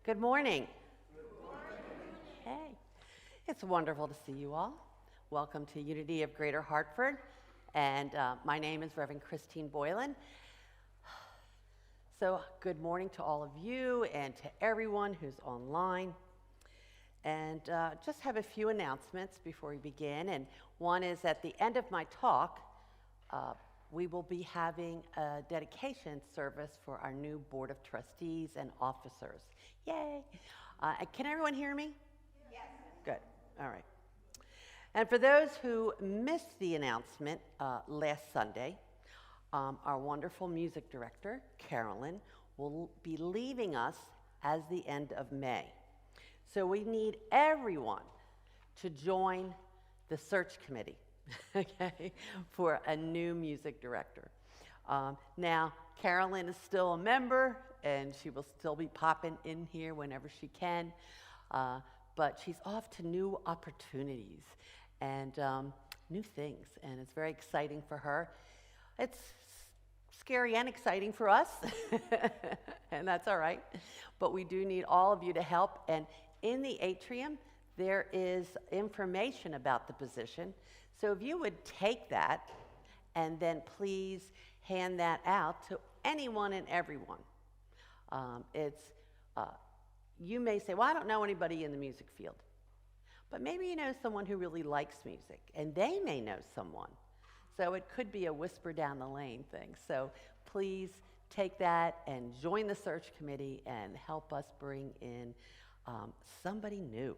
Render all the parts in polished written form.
Good morning. Hey, it's wonderful to see you all. Welcome to Unity of Greater Hartford, and my name is Reverend Christine Boylan. So good morning to all of you and to everyone who's online. And just have a few announcements before we begin. And one is at the end of my talk, we will be having a dedication service for our new Board of Trustees and officers. Yay! Can everyone hear me? Yes. Good. All right. And for those who missed the announcement last Sunday, our wonderful music director, Carolyn, will be leaving us as the end of May. So we need everyone to join the search committee, okay, for a new music director. Now, Carolyn is still a member, and she will still be popping in here whenever she can, but she's off to new opportunities and new things, and it's very exciting for her. It's scary and exciting for us, and that's all right, but we do need all of you to help. And in the atrium, there is information about the position. So if you would take that and then please hand that out to anyone and everyone. You may say, well, I don't know anybody in the music field. But maybe you know someone who really likes music, and they may know someone. So it could be a whisper down the lane thing. So please take that and join the search committee and help us bring in somebody new.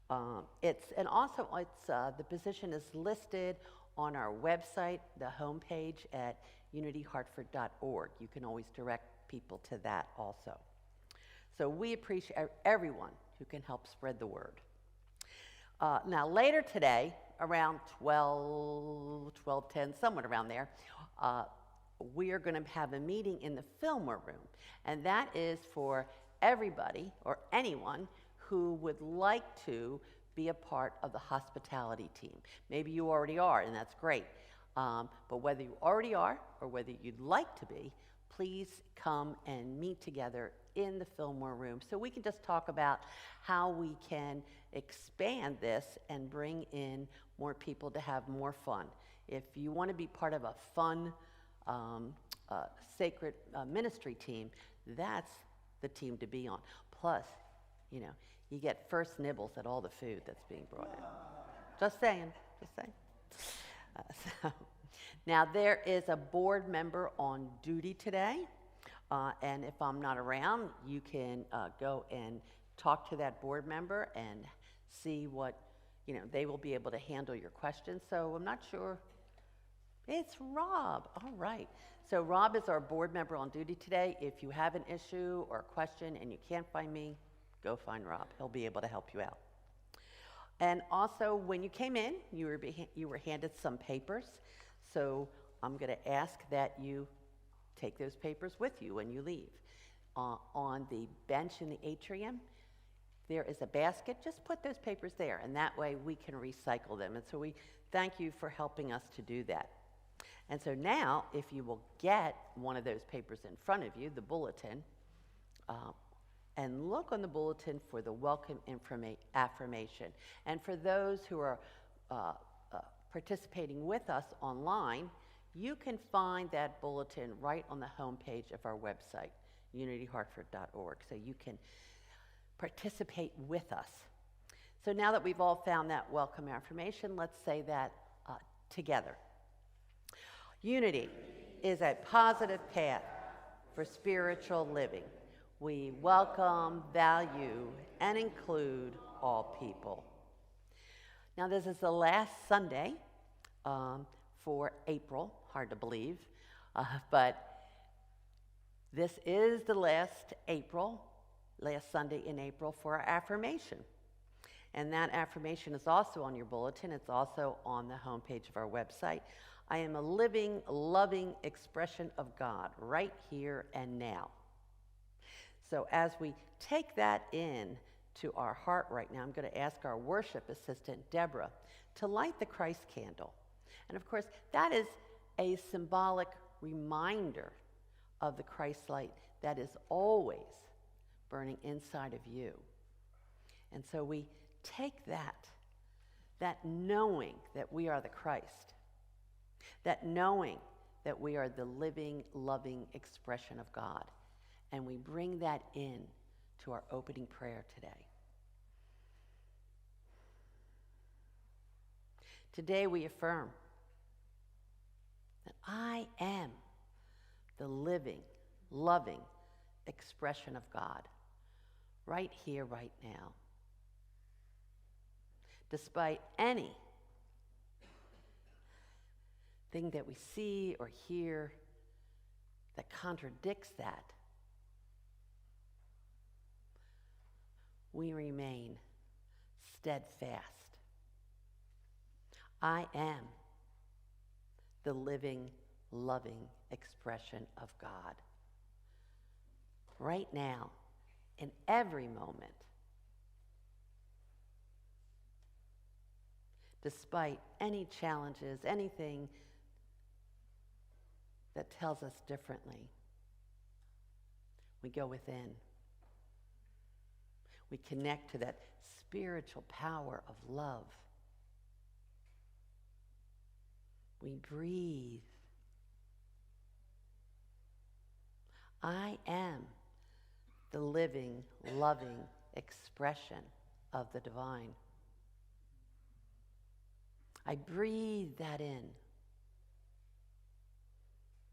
The position is listed on our website, the homepage at unityhartford.org. You can always direct people to that also. So we appreciate everyone who can help spread the word. Now later today, around 12:10, somewhere around there, we are going to have a meeting in the Fillmore room, and that is for everybody or anyone who would like to be a part of the hospitality team. Maybe you already are, and that's great. But whether you already are or whether you'd like to be, please come and meet together in the Fillmore room so we can just talk about how we can expand this and bring in more people to have more fun. If you want to be part of a fun, sacred ministry team, that's the team to be on. Plus, you know, you get first nibbles at all the food that's being brought in. Just saying. Now there is a board member on duty today, and if I'm not around, you can go and talk to that board member and see what, they will be able to handle your questions. So I'm not sure. It's Rob. All right. So Rob is our board member on duty today. If you have an issue or a question and you can't find me, go find Rob. He'll be able to help you out. And also, when you came in, you were handed some papers. So I'm going to ask that you take those papers with you when you leave. On the bench in the atrium, there is a basket. Just put those papers there, and that way we can recycle them. And so we thank you for helping us to do that. And so now, if you will get one of those papers in front of you, the bulletin, and look on the bulletin for the welcome affirmation. And for those who are participating with us online, you can find that bulletin right on the homepage of our website, unityhartford.org, so you can participate with us. So now that we've all found that welcome affirmation, let's say that together. Unity is a positive path for spiritual living. We welcome, value, and include all people. Now, this is the last Sunday for April. Hard to believe, but this is the last Sunday in April for our affirmation. And that affirmation is also on your bulletin. It's also on the homepage of our website. I am a living, loving expression of God right here and now. So as we take that in to our heart right now, I'm going to ask our worship assistant, Deborah, to light the Christ candle. And of course, that is a symbolic reminder of the Christ light that is always burning inside of you. And so we take that knowing that we are the Christ, that knowing that we are the living, loving expression of God, and we bring that in to our opening prayer today. Today we affirm that I am the living, loving expression of God, right here, right now. Despite any thing that we see or hear that contradicts that, we remain steadfast. I am the living, loving expression of God. Right now, in every moment, despite any challenges, anything that tells us differently, we go within. We connect to that spiritual power of love. We breathe. I am the living, loving expression of the divine. I breathe that in,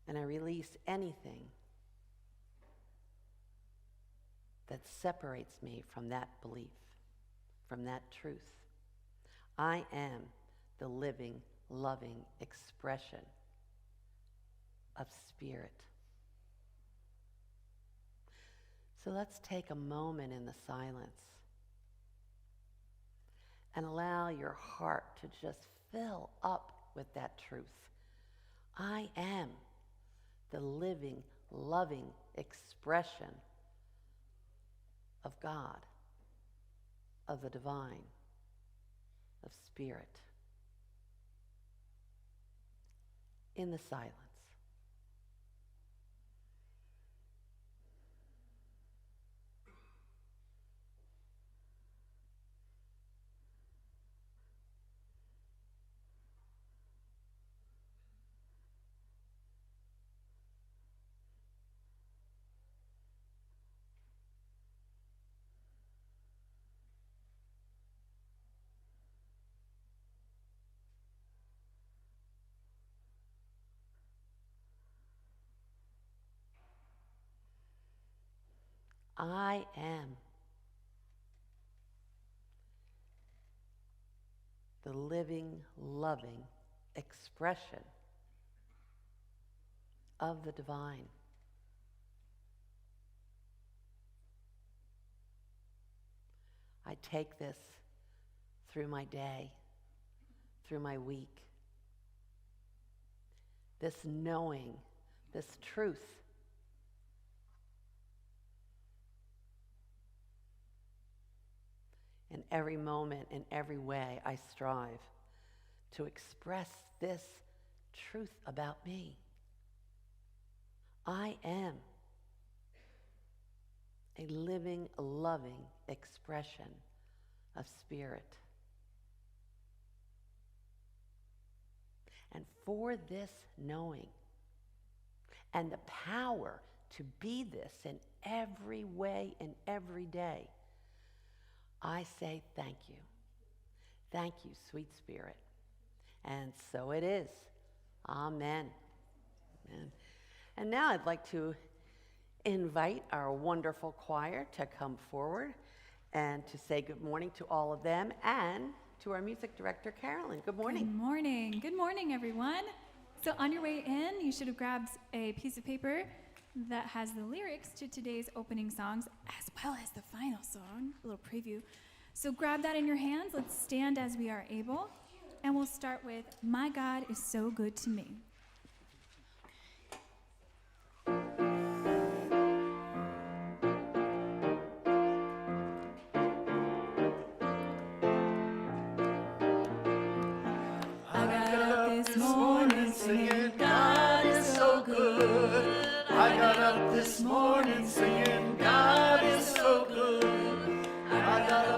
and I release anything that separates me from that belief, from that truth. I am the living, loving expression of spirit. So let's take a moment in the silence and allow your heart to just fill up with that truth. I am the living, loving expression of God, of the divine, of spirit. In the silence. I am the living, loving expression of the divine. I take this through my day, through my week. This knowing, this truth. In every moment, in every way, I strive to express this truth about me. I am a living, loving expression of spirit. And for this knowing and the power to be this in every way and every day, I say thank you. Thank you, sweet Spirit. And so it is. Amen. Amen. And now I'd like to invite our wonderful choir to come forward and to say good morning to all of them and to our music director, Carolyn. Good morning. Good morning. Good morning, everyone. So on your way in, you should have grabbed a piece of paper that has the lyrics to today's opening songs, as well as the final song, a little preview. So grab that in your hands. Let's stand as we are able. And we'll start with, My God is So Good to Me. I got up this morning singing, God is so good. I got up this morning singing, God is so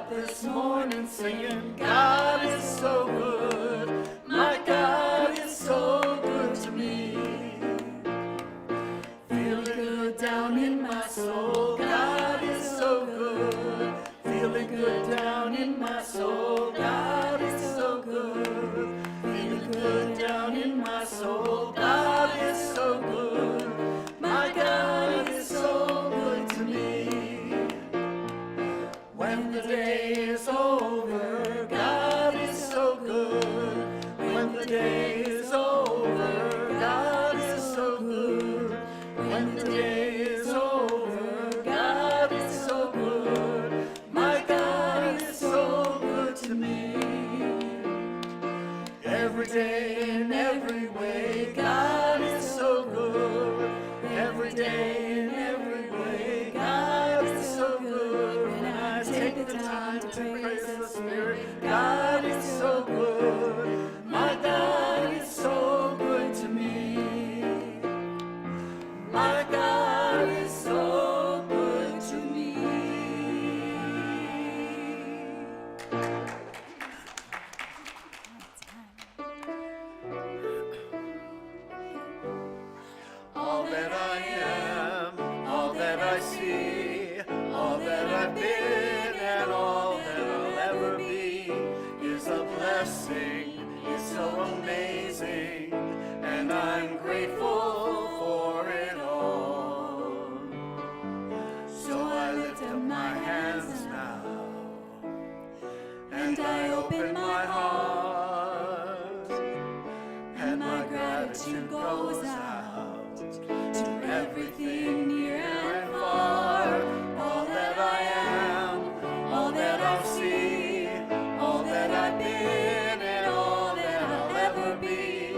up this morning singing, God is so good. My God is so good to me. Feeling good down in my soul. God is so good. Feeling good down in my soul. God is so good. Feeling good down in my soul. God is so good. My God is so good to me. When the day is over, God is so good. When the day is over, God is so good. When the day is over, God is so good. My God is so good to me. Every day in every way, God is so good. Every day in every way, God is so good. When I take the time to praise the Spirit, God is so good. My God is so good to me. My God is so good to me. All that I am, all that I see, all that I've been, and all that I'll ever be is a blessing. It's so amazing, and I'm grateful for it all. So I lift up my hands now, and I open my heart, and my gratitude goes out to everything near and far. All that I am, all that I'll see, all that I've been, and all that I'll ever be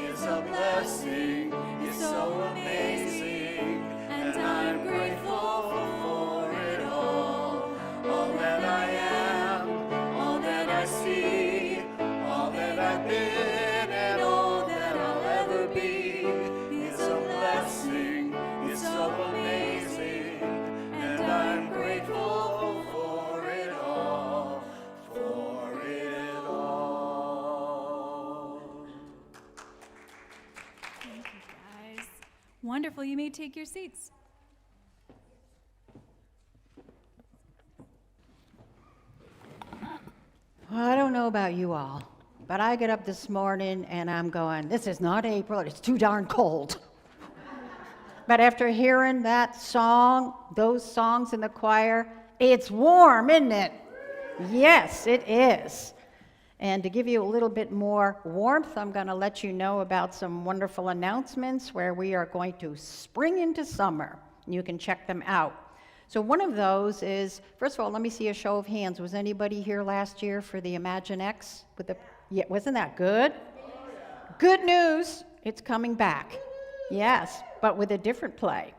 is a blessing. It's so amazing, and I'm grateful for it all. All that I am, all that I see, all that I've been, and all that I'll ever be is a blessing. It's so amazing, and I'm grateful for it all, for it all. Thank you, guys. Wonderful. You may take your seats. Well, I don't know about you all, but I get up this morning and I'm going, this is not April, it's too darn cold. But after hearing that song, those songs in the choir, it's warm, isn't it? Yes, it is. And to give you a little bit more warmth, I'm going to let you know about some wonderful announcements where we are going to spring into summer. You can check them out. So one of those is, first of all, let me see a show of hands. Was anybody here last year for the Imagine X? Yeah, wasn't that good? Good news, it's coming back. Yes, but with a different play.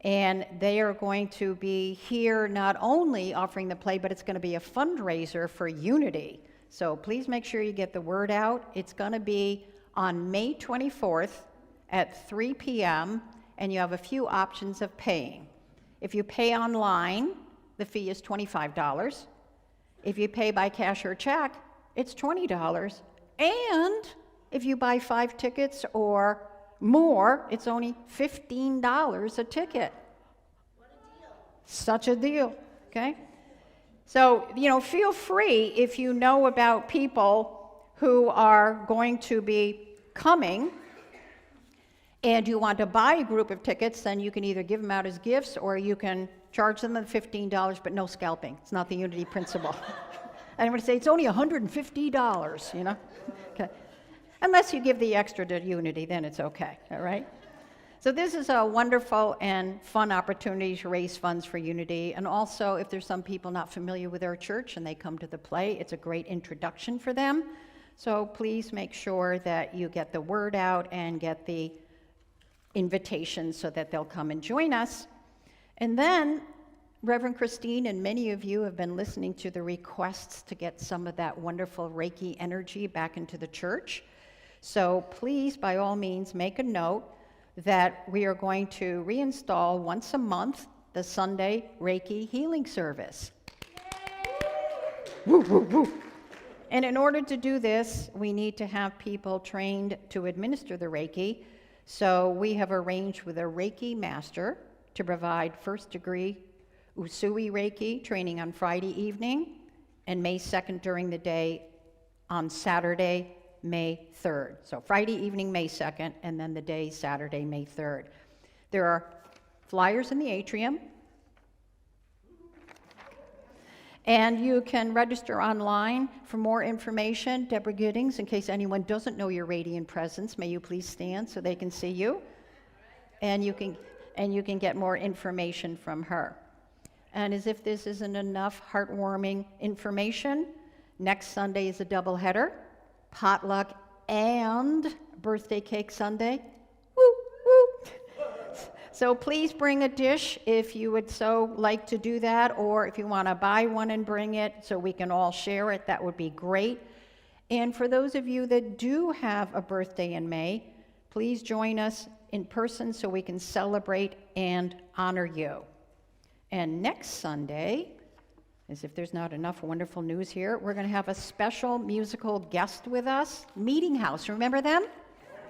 And they are going to be here not only offering the play, but it's going to be a fundraiser for Unity. So please make sure you get the word out. It's going to be on May 24th at 3 p.m., and you have a few options of paying. If you pay online, the fee is $25. If you pay by cash or check, it's $20. And if you buy 5 tickets or more, it's only $15 a ticket. What a deal. Such a deal, okay? So, feel free if you know about people who are going to be coming and you want to buy a group of tickets, then you can either give them out as gifts or you can charge them the $15, but no scalping. It's not the Unity principle. And I'm going to say it's only $150, Okay. Unless you give the extra to Unity, then it's okay, all right? So this is a wonderful and fun opportunity to raise funds for Unity. And also, if there's some people not familiar with our church and they come to the play, it's a great introduction for them. So please make sure that you get the word out and get the invitation so that they'll come and join us. And then Reverend Christine and many of you have been listening to the requests to get some of that wonderful Reiki energy back into the church. So please, by all means, make a note that we are going to reinstall once a month the Sunday Reiki healing service. Woo, woo, woo. And in order to do this, we need to have people trained to administer the Reiki. So we have arranged with a Reiki master to provide first-degree Usui Reiki training on Friday evening and May 2nd during the day on Saturday, May 3rd. So Friday evening, May 2nd, and then the day Saturday, May 3rd. There are flyers in the atrium. And you can register online for more information. Deborah Giddings, in case anyone doesn't know your radiant presence, may you please stand so they can see you. And you can get more information from her. And as if this isn't enough heartwarming information, next Sunday is a doubleheader, potluck and birthday cake Sunday. Woo, woo. So please bring a dish if you would so like to do that, or if you want to buy one and bring it so we can all share it, that would be great. And for those of you that do have a birthday in May, please join us in person so we can celebrate and honor you. And next Sunday, as if there's not enough wonderful news here, we're going to have a special musical guest with us, Meeting House. Remember them?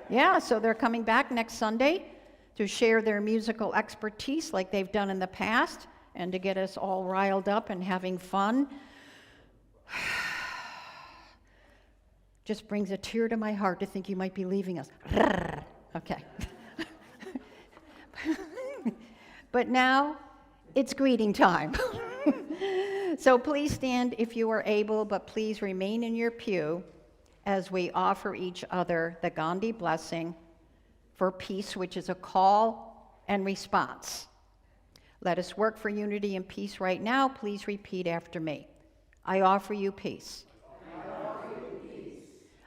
Yeah, so they're coming back next Sunday to share their musical expertise like they've done in the past and to get us all riled up and having fun. Just brings a tear to my heart to think you might be leaving us. Okay. But now it's greeting time. So please stand if you are able, but please remain in your pew as we offer each other the Gandhi blessing for peace, which is a call and response. Let us work for unity and peace right now. Please repeat after me. I offer you peace. I offer you peace.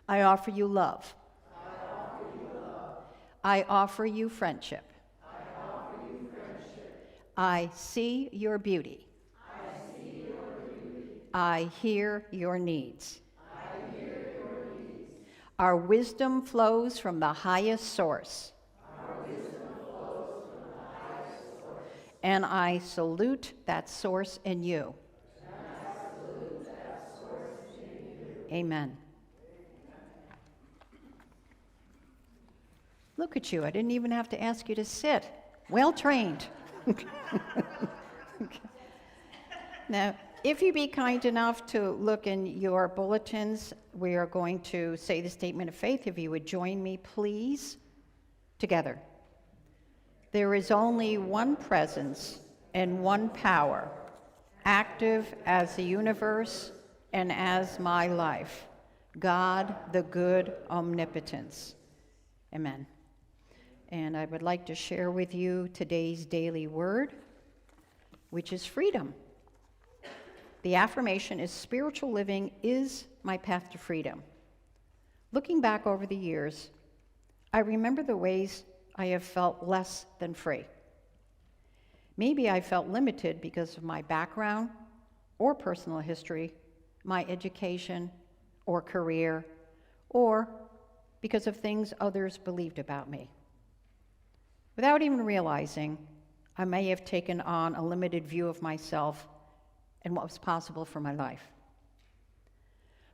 I offer you love. I offer you love. I offer you friendship. I offer you friendship. I see your beauty. I see your beauty. I hear your needs. I hear your needs. Our wisdom flows from the highest source. Our wisdom flows from the highest source. And I salute that source in you. And I salute that source in you. Amen. Look at you. I didn't even have to ask you to sit. Well trained. Okay. Now, if you be kind enough to look in your bulletins, we are going to say the statement of faith. If you would join me, please, together. There is only one presence and one power, active as the universe and as my life, God, the good omnipotence. Amen. And I would like to share with you today's daily word, which is freedom. The affirmation is spiritual living is my path to freedom. Looking back over the years, I remember the ways I have felt less than free. Maybe I felt limited because of my background or personal history, my education or career, or because of things others believed about me. Without even realizing, I may have taken on a limited view of myself and what was possible for my life.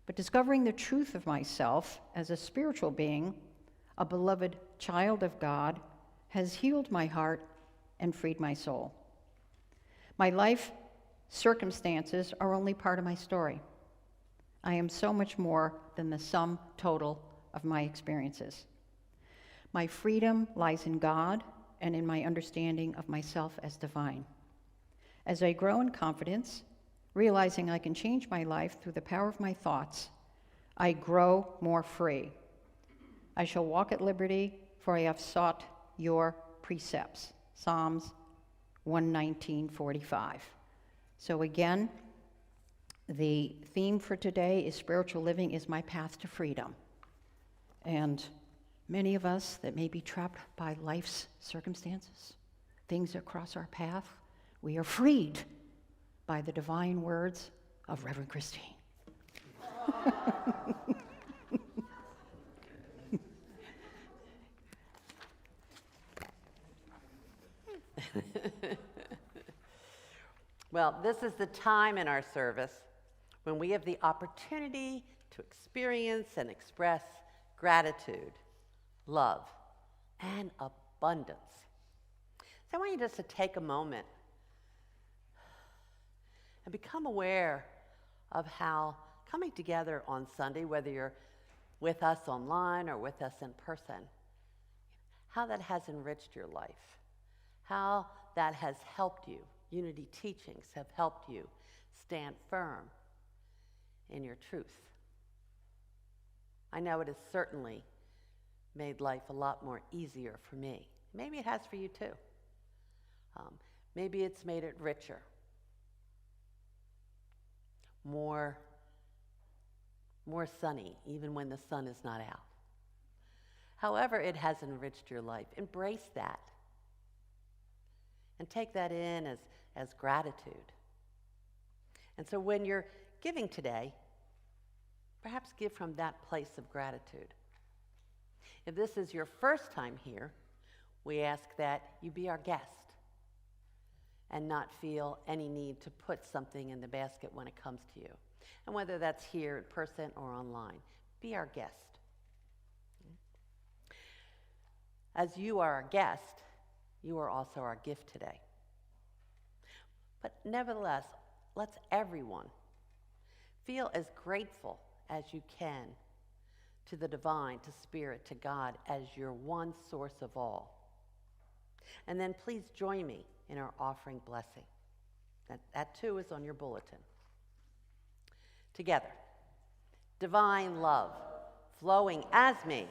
But discovering the truth of myself as a spiritual being, a beloved child of God, has healed my heart and freed my soul. My life circumstances are only part of my story. I am so much more than the sum total of my experiences. My freedom lies in God and in my understanding of myself as divine. As I grow in confidence, realizing I can change my life through the power of my thoughts, I grow more free. I shall walk at liberty, for I have sought your precepts. Psalms 119:45. So again, the theme for today is spiritual living is my path to freedom. And many of us that may be trapped by life's circumstances, things that cross our path, we are freed by the divine words of Reverend Christine. Well, this is the time in our service when we have the opportunity to experience and express gratitude, love, and abundance. So I want you just to take a moment and become aware of how coming together on Sunday, whether you're with us online or with us in person, how that has enriched your life, how that has helped you. Unity teachings have helped you stand firm in your truth. I know it has certainly made life a lot more easier for me. Maybe it has for you too. Maybe it's made it richer, more sunny, even when the sun is not out. However it has enriched your life, embrace that and take that in as gratitude. And so when you're giving today, perhaps give from that place of gratitude. If this is your first time here, we ask that you be our guest and not feel any need to put something in the basket when it comes to you. And whether that's here in person or online, be our guest. As you are our guest, you are also our gift today. But nevertheless, let's everyone feel as grateful as you can to the divine, to Spirit, to God as your one source of all. And then please join me in our offering blessing. That too is on your bulletin. Together, divine love flowing as me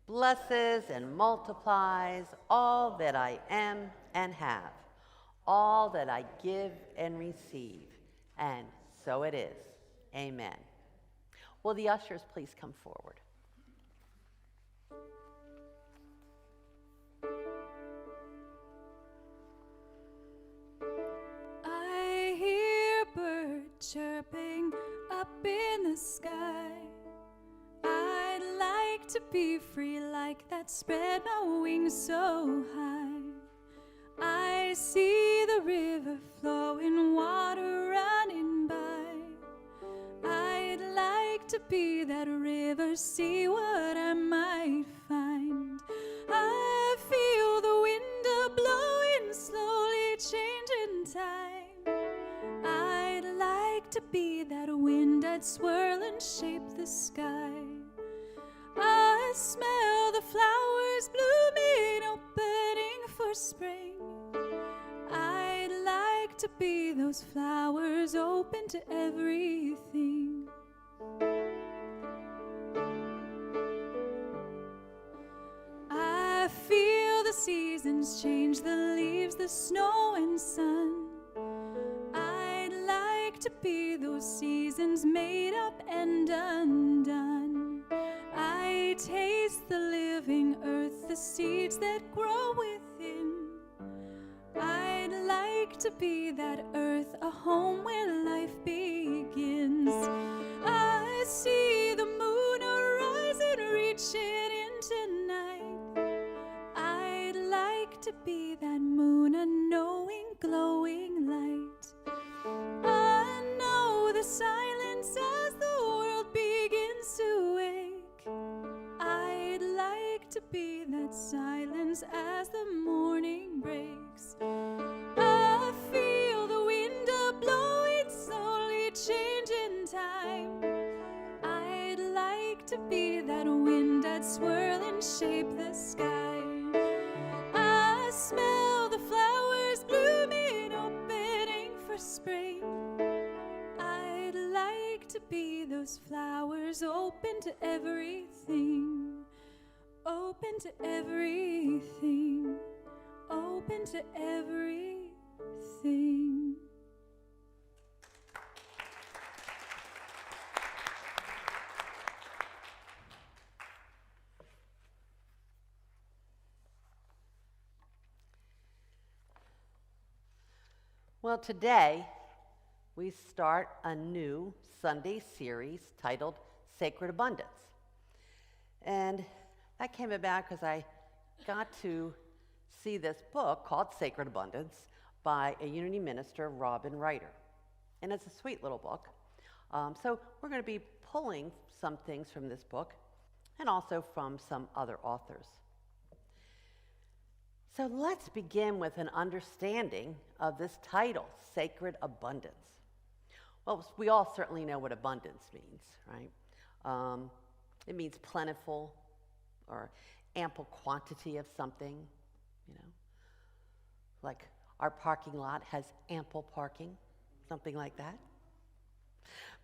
blesses and multiplies all that I am and have, all that I give and receive, and so it is. Amen. Will the ushers please come forward? I hear birds chirping up in the sky. I'd like to be free like that, spread my wings so high. I see the river flowing, water running by. I'd like to be that river, see what I might find. I feel the wind blowing, slowly changing time. I'd like to be that wind, I'd swirl and shape the sky. I smell the flowers blooming, opening for spring. I'd like to be those flowers, open to everything. I feel the seasons change, the leaves, the snow and sun. I'd like to be those seasons made up and undone. I taste the living earth, the seeds that grow within. I'd like to be that earth, a home where life begins. I see the moon arising, reaching into night. I'd like to be that moon, a knowing, glowing light. I know the silence as the world begins to wake. I'd like to be that silence as the morning breaks. I feel the wind blowing, slowly changing time. I'd like to be that wind, I'd swirl and shape the sky. I smell the flowers blooming, opening for spring. I'd like to be those flowers, open to everything, open to everything, open to everything. Well, today we start a new Sunday series titled Sacred Abundance. And that came about because I got to see this book called Sacred Abundance by a Unity minister, Robin Ryder. And it's a sweet little book. So we're going to be pulling some things from this book and also from some other authors. So let's begin with an understanding of this title, Sacred Abundance. Well, we all certainly know what abundance means, right? It means plentiful or ample quantity of something, you know. Like our parking lot has ample parking, something like that.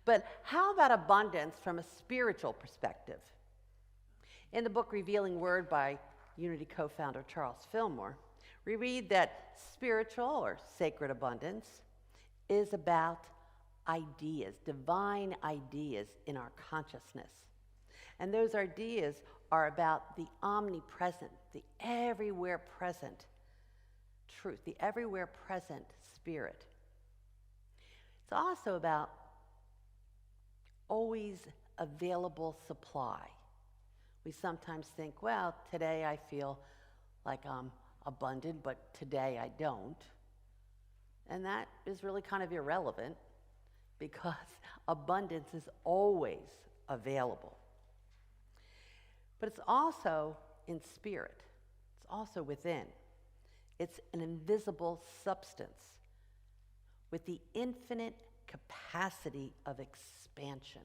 But how about abundance from a spiritual perspective? In the book Revealing Word by Unity co-founder Charles Fillmore, we read that spiritual or sacred abundance is about ideas, divine ideas in our consciousness. And those ideas are about the omnipresent, the everywhere present truth, the everywhere present spirit. It's also about always available supply. We sometimes think, well, today I feel like I'm abundant, but today I don't. And that is really kind of irrelevant because abundance is always available. But it's also in spirit. It's also within. It's an invisible substance with the infinite capacity of expansion.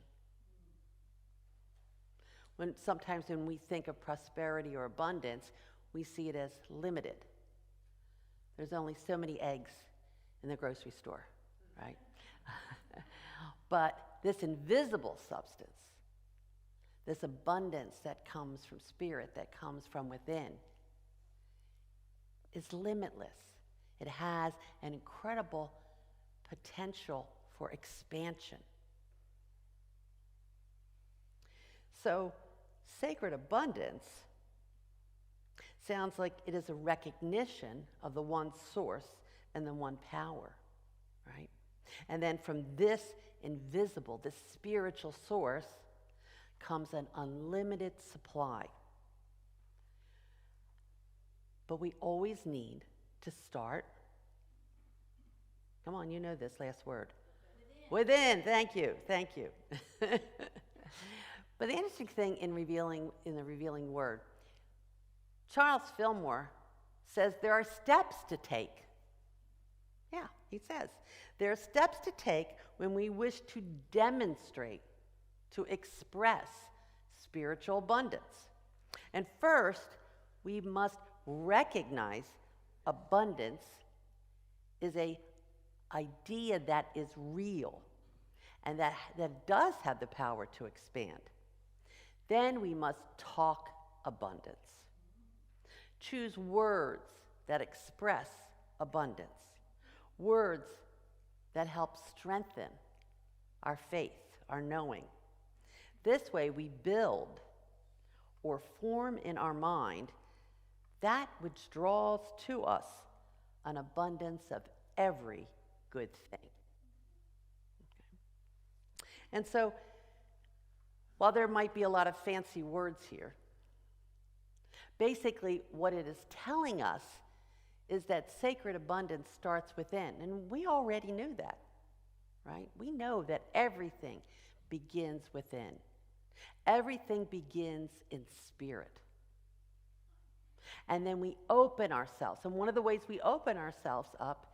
Sometimes when we think of prosperity or abundance, we see it as limited. There's only so many eggs in the grocery store, right? But this invisible substance, this abundance that comes from spirit, that comes from within, is limitless. It has an incredible potential for expansion. So, sacred abundance sounds like it is a recognition of the one source and the one power, right? And then from this invisible, this spiritual source, comes an unlimited supply. But we always need to start. Come on, you know this last word. Within. Thank you. But the interesting thing in the revealing word, Charles Fillmore says there are steps to take. Yeah, he says there are steps to take when we wish to demonstrate, to express spiritual abundance. And first, we must recognize abundance is an idea that is real and that does have the power to expand. Then we must talk abundance. Choose words that express abundance. Words that help strengthen our faith, our knowing. This way we build or form in our mind that which draws to us an abundance of every good thing. Okay. And so, while there might be a lot of fancy words here, basically what it is telling us is that sacred abundance starts within. And we already knew that, right? We know that everything begins within. Everything begins in spirit. And then we open ourselves. And one of the ways we open ourselves up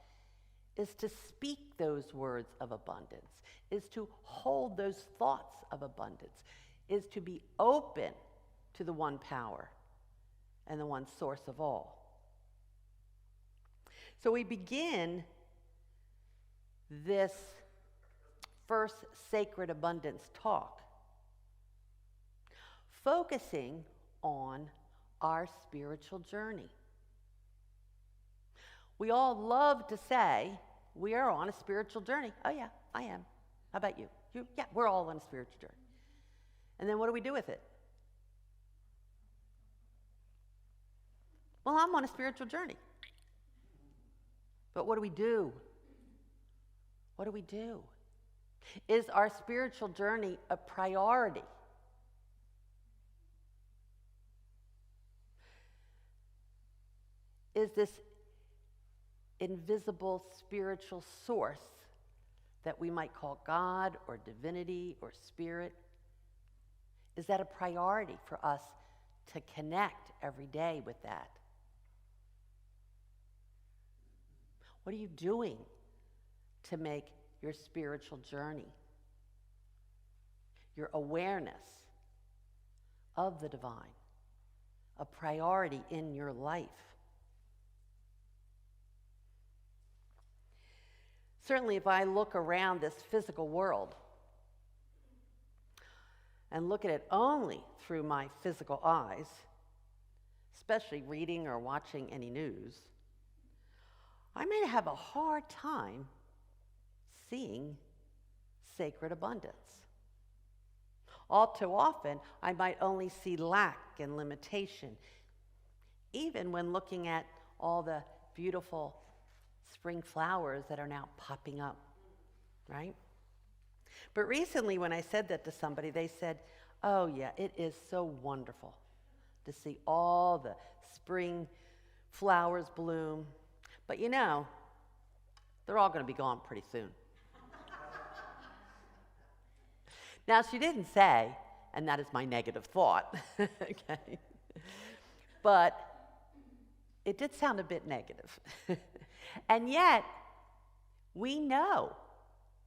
is to speak those words of abundance, is to hold those thoughts of abundance, is to be open to the one power and the one source of all. So we begin this first sacred abundance talk focusing on our spiritual journey. We all love to say we are on a spiritual journey. Oh yeah, I am. How about you? Yeah, we're all on a spiritual journey. And then what do we do with it? Well, I'm on a spiritual journey. But what do we do? What do we do? Is our spiritual journey a priority? Is this invisible spiritual source that we might call God or divinity or spirit? Is that a priority for us to connect every day with that? What are you doing to make your spiritual journey, your awareness of the divine, a priority in your life? Certainly, if I look around this physical world and look at it only through my physical eyes, especially reading or watching any news, I may have a hard time seeing sacred abundance. All too often, I might only see lack and limitation, even when looking at all the beautiful spring flowers that are now popping up, right? But recently when I said that to somebody, they said, oh yeah, it is so wonderful to see all the spring flowers bloom. But you know, they're all going to be gone pretty soon. Now, she didn't say, and that is my negative thought, okay? But it did sound a bit negative. And yet, we know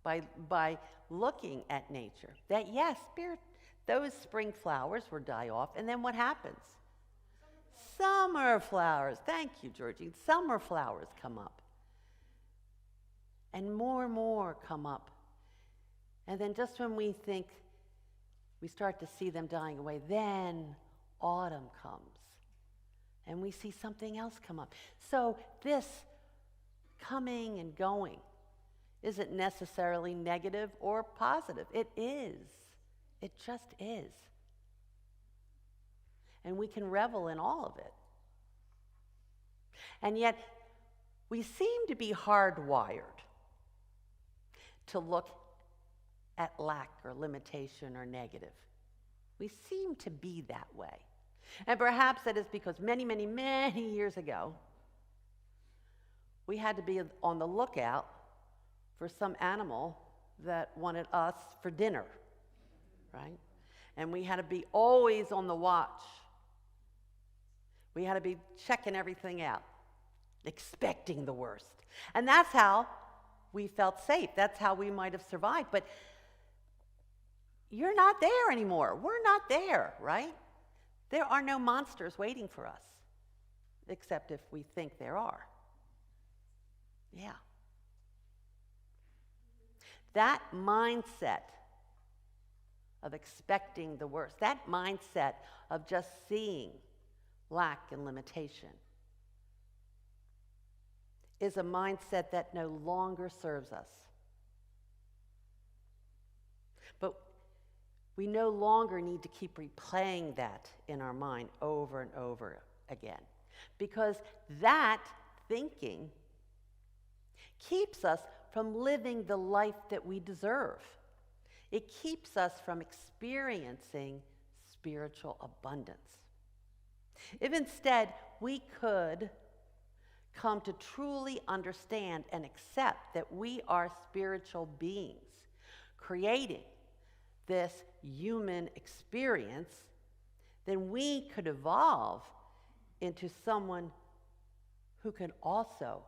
by looking at nature that yes, those spring flowers will die off, and then what happens? Summer flowers. Thank you, Georgie. Summer flowers come up. And more come up. And then just when we think we start to see them dying away, then autumn comes. And we see something else come up. So this coming and going isn't necessarily negative or positive. It is. It just is. And we can revel in all of it. And yet, we seem to be hardwired to look at lack or limitation or negative. We seem to be that way. And perhaps that is because many years ago, we had to be on the lookout for some animal that wanted us for dinner, right? And we had to be always on the watch. We had to be checking everything out, expecting the worst. And that's how we felt safe. That's how we might have survived. But you're not there anymore. We're not there, right? There are no monsters waiting for us, except if we think there are. Yeah. That mindset of expecting the worst, that mindset of just seeing lack and limitation, is a mindset that no longer serves us. But we no longer need to keep replaying that in our mind over and over again, because that thinking keeps us from living the life that we deserve. It keeps us from experiencing spiritual abundance. If instead we could come to truly understand and accept that we are spiritual beings, creating this human experience, then we could evolve into someone who can also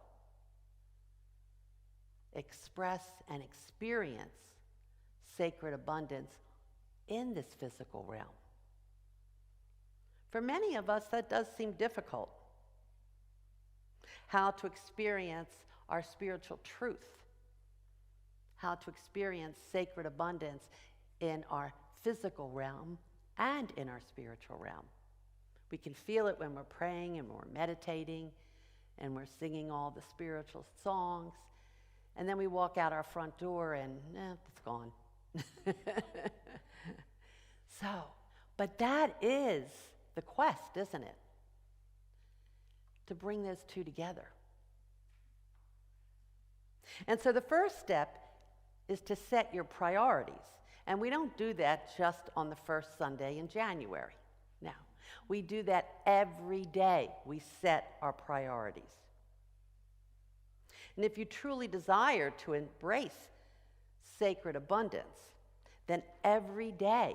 express and experience sacred abundance in this physical realm. For many of us, that does seem difficult. How to experience our spiritual truth, how to experience sacred abundance in our physical realm and in our spiritual realm. We can feel it when we're praying and when we're meditating and we're singing all the spiritual songs, and then we walk out our front door and it's gone. But that is the quest, isn't it? To bring those two together. And so the first step is to set your priorities. And we don't do that just on the first Sunday in January. No, we do that every day. We set our priorities. And if you truly desire to embrace sacred abundance, then every day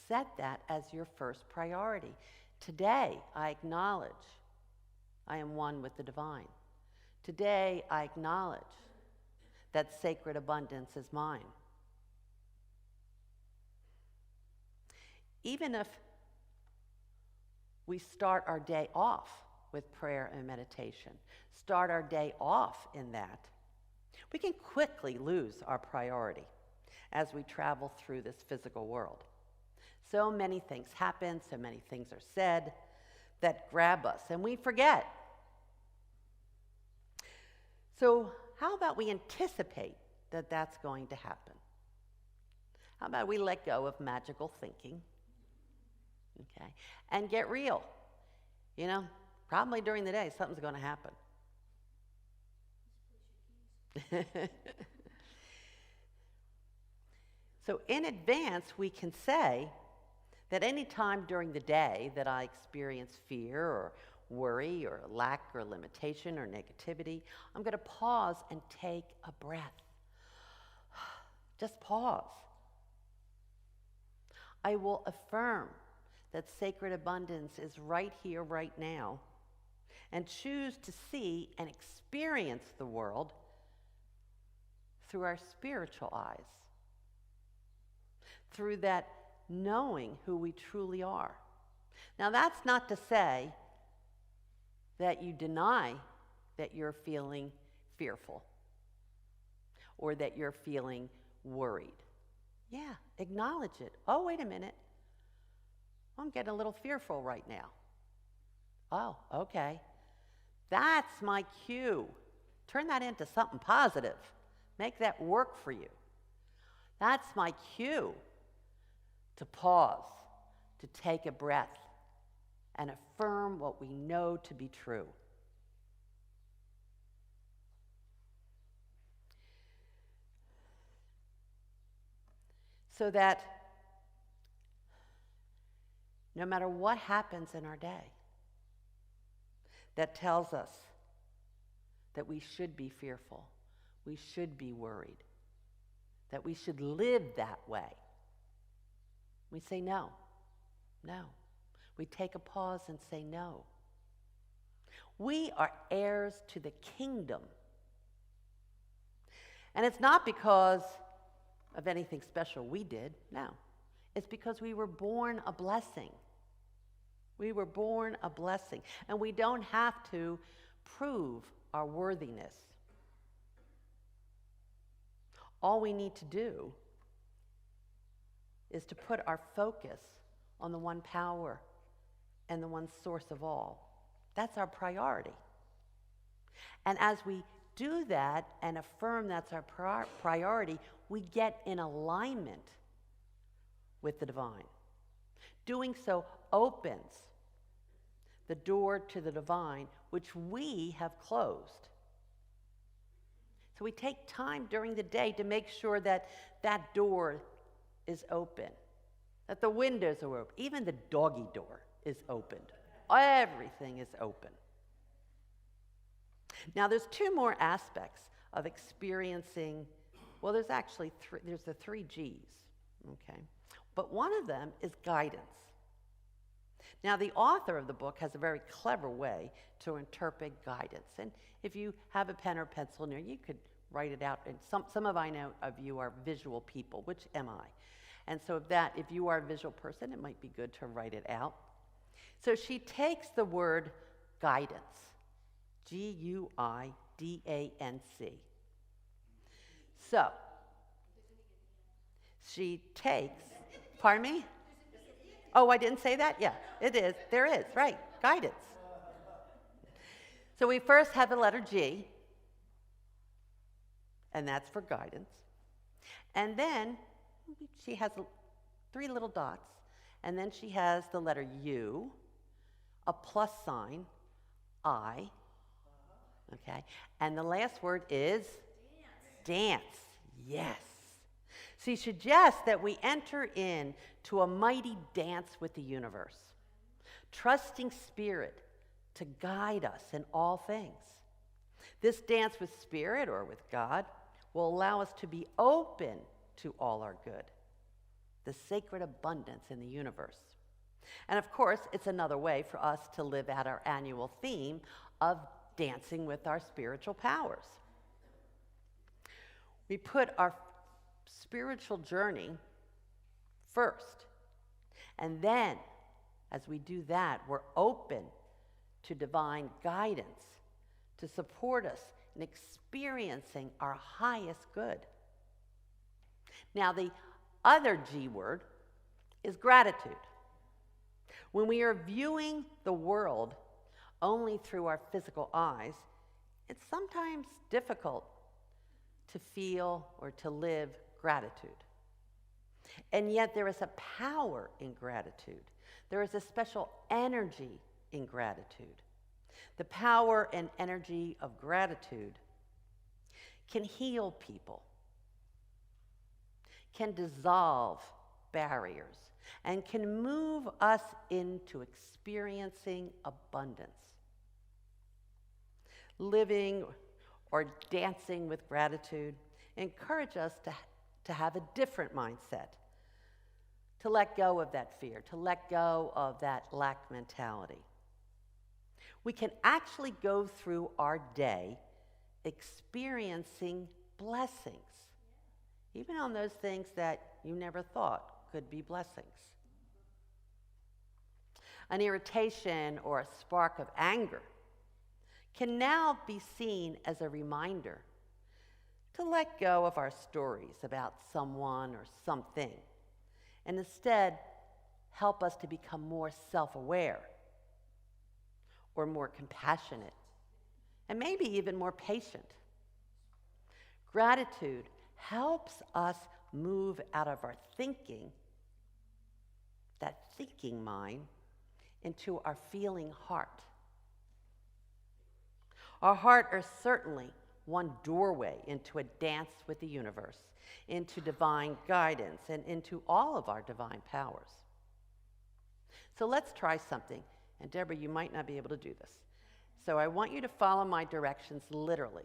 set that as your first priority. Today, I acknowledge I am one with the divine. Today, I acknowledge that sacred abundance is mine. Even if we start our day off with prayer and meditation, start our day off in that, we can quickly lose our priority as we travel through this physical world. So many things happen, so many things are said that grab us, and we forget. So how about we anticipate that that's going to happen? How about we let go of magical thinking, okay, and get real? You know, probably during the day, something's going to happen. So in advance, we can say that any time during the day that I experience fear or worry or lack or limitation or negativity, I'm going to pause and take a breath. Just pause. I will affirm that sacred abundance is right here, right now, and choose to see and experience the world through our spiritual eyes, through that knowing who we truly are. Now, that's not to say that you deny that you're feeling fearful or that you're feeling worried. Yeah, acknowledge it. Oh, wait a minute. I'm getting a little fearful right now. Oh, okay. That's my cue. Turn that into something positive. Make that work for you. That's my cue to pause, to take a breath, and affirm what we know to be true. So that no matter what happens in our day that tells us that we should be fearful, we should be worried, that we should live that way, we say no, no. We take a pause and say no. We are heirs to the kingdom. And it's not because of anything special we did, no. It's because we were born a blessing. We were born a blessing. And we don't have to prove our worthiness. All we need to do is to put our focus on the one power and the one source of all. That's our priority. And as we do that and affirm that's our priority, we get in alignment with the divine. Doing so opens the door to the divine, which we have closed. So we take time during the day to make sure that that door is open, that the windows are open, even the doggy door is opened. Everything is open. Now, there's two more aspects of experiencing, well, there's actually there's the 3 G's, okay? But one of them is guidance. Now, the author of the book has a very clever way to interpret guidance. And if you have a pen or pencil near you, could write it out. And some of I know of you are visual people, which am I. And so if you are a visual person, it might be good to write it out. So she takes the word guidance, Guidanc. So she takes, pardon me? Oh, I didn't say that? Yeah, it is. There is, right, guidance. So we first have the letter G, and that's for guidance. And then she has 3 little dots, and then she has the letter U, a plus sign, I, okay? And the last word is? Dance. Yes. She suggests that we enter into a mighty dance with the universe, trusting Spirit to guide us in all things. This dance with Spirit or with God will allow us to be open to all our good, the sacred abundance in the universe. And of course, it's another way for us to live out our annual theme of dancing with our spiritual powers. We put our spiritual journey first. And then, as we do that, we're open to divine guidance to support us in experiencing our highest good. Now, the other G word is gratitude. When we are viewing the world only through our physical eyes, it's sometimes difficult to feel or to live gratitude. And yet there is a power in gratitude. There is a special energy in gratitude. The power and energy of gratitude can heal people, can dissolve barriers, and can move us into experiencing abundance. Living or dancing with gratitude encourage us to have a different mindset, to let go of that fear, to let go of that lack mentality. We can actually go through our day experiencing blessings, even on those things that you never thought could be blessings. An irritation or a spark of anger can now be seen as a reminder to let go of our stories about someone or something, and instead help us to become more self-aware or more compassionate, and maybe even more patient. Gratitude helps us move out of our thinking, that thinking mind, into our feeling heart. Our heart is certainly one doorway into a dance with the universe, into divine guidance, and into all of our divine powers. So let's try something. And Deborah, you might not be able to do this. So I want you to follow my directions literally,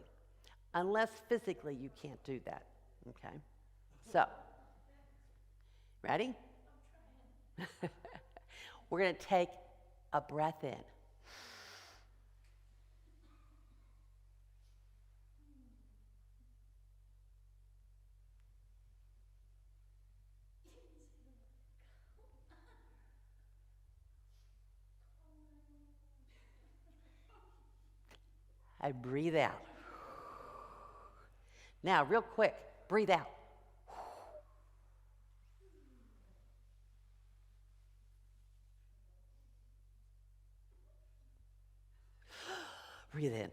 unless physically you can't do that, okay? So, ready? We're going to take a breath in. I breathe out. Now, real quick, breathe out. Breathe in.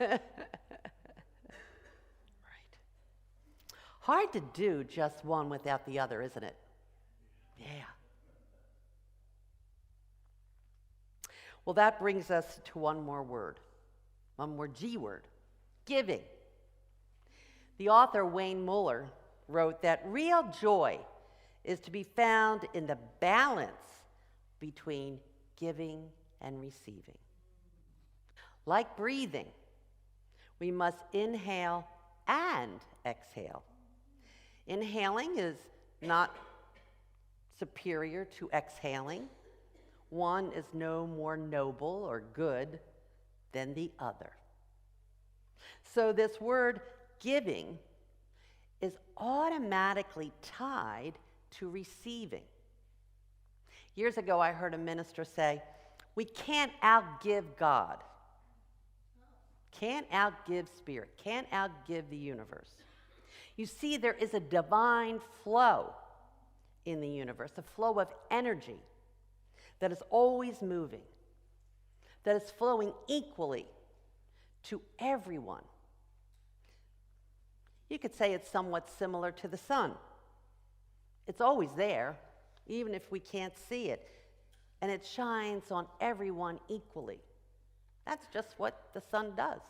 Right. Hard to do just one without the other, isn't it? Yeah. Well, that brings us to one more word. One more G word, giving. The author Wayne Muller wrote that real joy is to be found in the balance between giving and receiving. Like breathing, we must inhale and exhale. Inhaling is not superior to exhaling. One is no more noble or good than the other. So this word giving is automatically tied to receiving. Years ago, I heard a minister say, we can't outgive God. Can't outgive spirit. Can't outgive the universe. You see, there is a divine flow in the universe, a flow of energy that is always moving, that is flowing equally to everyone. You could say it's somewhat similar to the sun. It's always there, even if we can't see it, and it shines on everyone equally. That's just what the sun does.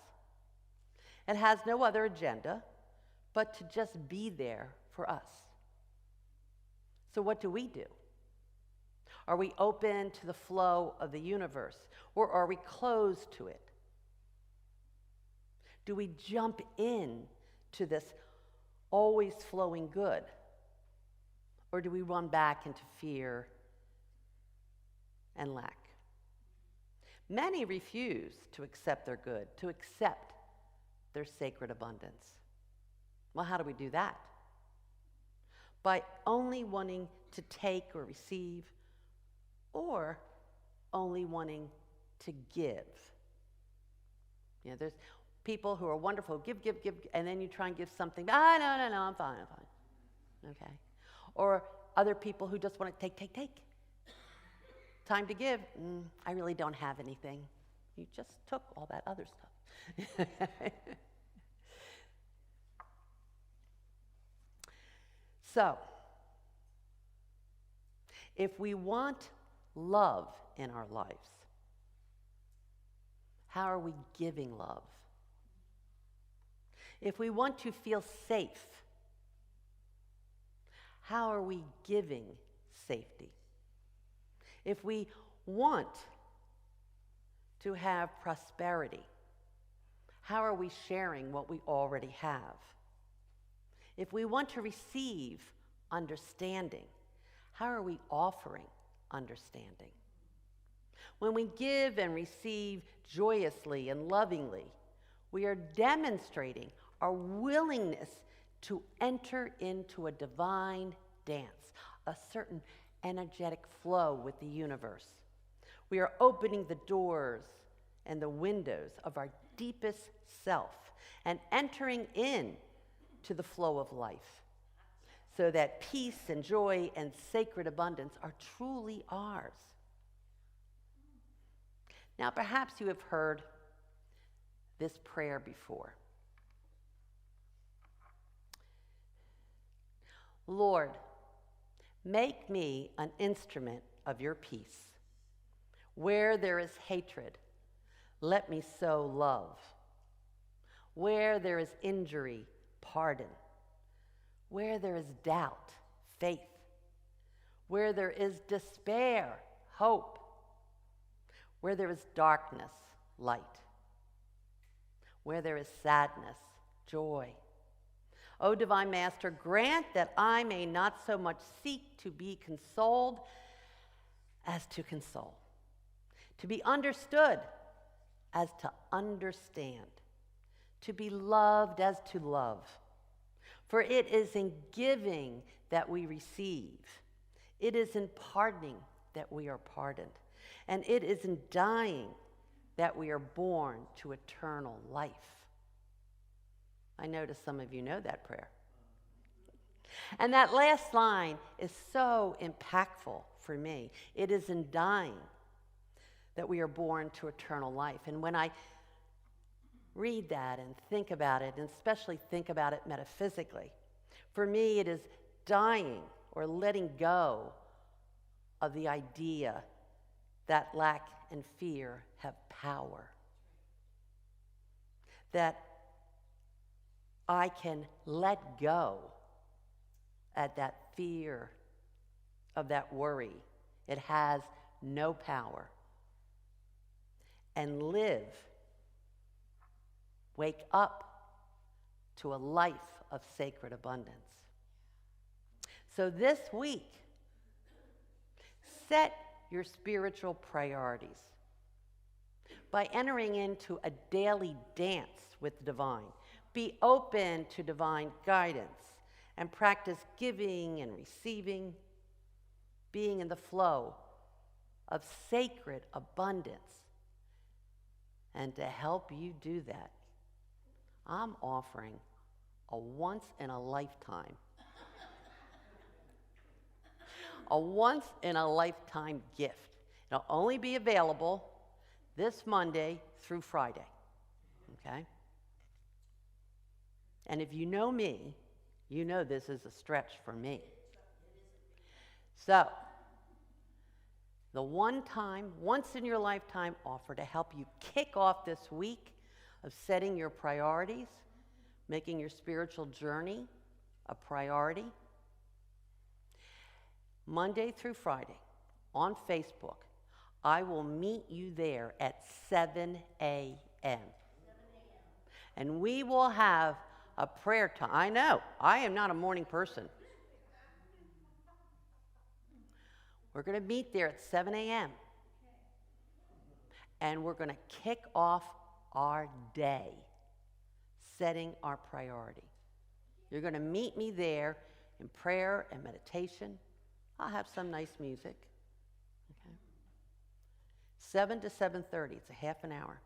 It has no other agenda but to just be there for us. So what do we do? Are we open to the flow of the universe, or are we closed to it? Do we jump in to this always flowing good? Or do we run back into fear and lack? Many refuse to accept their good, to accept their sacred abundance. Well, how do we do that? By only wanting to take or receive, or only wanting to give. You know, there's people who are wonderful, give, and then you try and give something, no, I'm fine. Okay. Or other people who just want to take. Time to give, I really don't have anything. You just took all that other stuff. So, if we want love in our lives, how are we giving love? If we want to feel safe, how are we giving safety? If we want to have prosperity, how are we sharing what we already have? If we want to receive understanding, how are we offering understanding? When we give and receive joyously and lovingly, we are demonstrating our willingness to enter into a divine dance, a certain energetic flow with the universe. We are opening the doors and the windows of our deepest self and entering in to the flow of life, so that peace and joy and sacred abundance are truly ours. Now, perhaps you have heard this prayer before. Lord, make me an instrument of your peace. Where there is hatred, let me sow love. Where there is injury, pardon. Where there is doubt, faith. Where there is despair, hope. Where there is darkness, light. Where there is sadness, joy. O Divine Master, grant that I may not so much seek to be consoled as to console, to be understood as to understand, to be loved as to love. For it is in giving that we receive. It is in pardoning that we are pardoned. And it is in dying that we are born to eternal life. I notice some of you know that prayer. And that last line is so impactful for me. It is in dying that we are born to eternal life. And when I read that and think about it, and especially think about it metaphysically, for me it is dying or letting go of the idea that lack and fear have power. That I can let go at that fear of that worry. It has no power. And live, wake up to a life of sacred abundance. So this week, set your spiritual priorities by entering into a daily dance with the divine. Be open to divine guidance and practice giving and receiving, being in the flow of sacred abundance. And to help you do that, I'm offering a once-in-a-lifetime gift. It'll only be available this Monday through Friday, okay? And if you know me, you know this is a stretch for me. So, the once-in-your-lifetime offer to help you kick off this week of setting your priorities, making your spiritual journey a priority. Monday through Friday on Facebook, I will meet you there at 7 a.m. And we will have a prayer time. I know, I am not a morning person. We're going to meet there at 7 a.m. And we're going to kick off our day, setting our priority. You're going to meet me there in prayer and meditation. I'll have some nice music. Okay. 7 to 7:30, it's a half an hour.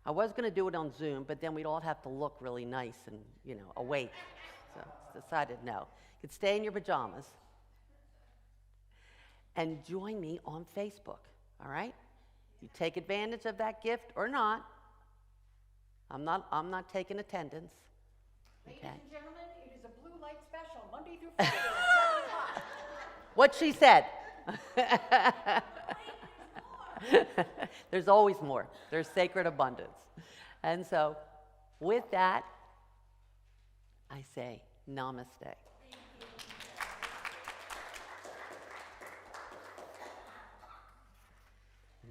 I was going to do it on Zoom, but then we'd all have to look really nice and, awake. So I decided no. You could stay in your pajamas and join me on Facebook, all right? You take advantage of that gift or not. I'm not taking attendance. Ladies Okay. and gentlemen, it is a blue light special, Monday through Friday at 7 o'clock. What she said. There's always more. There's sacred abundance. And so, with that, I say namaste.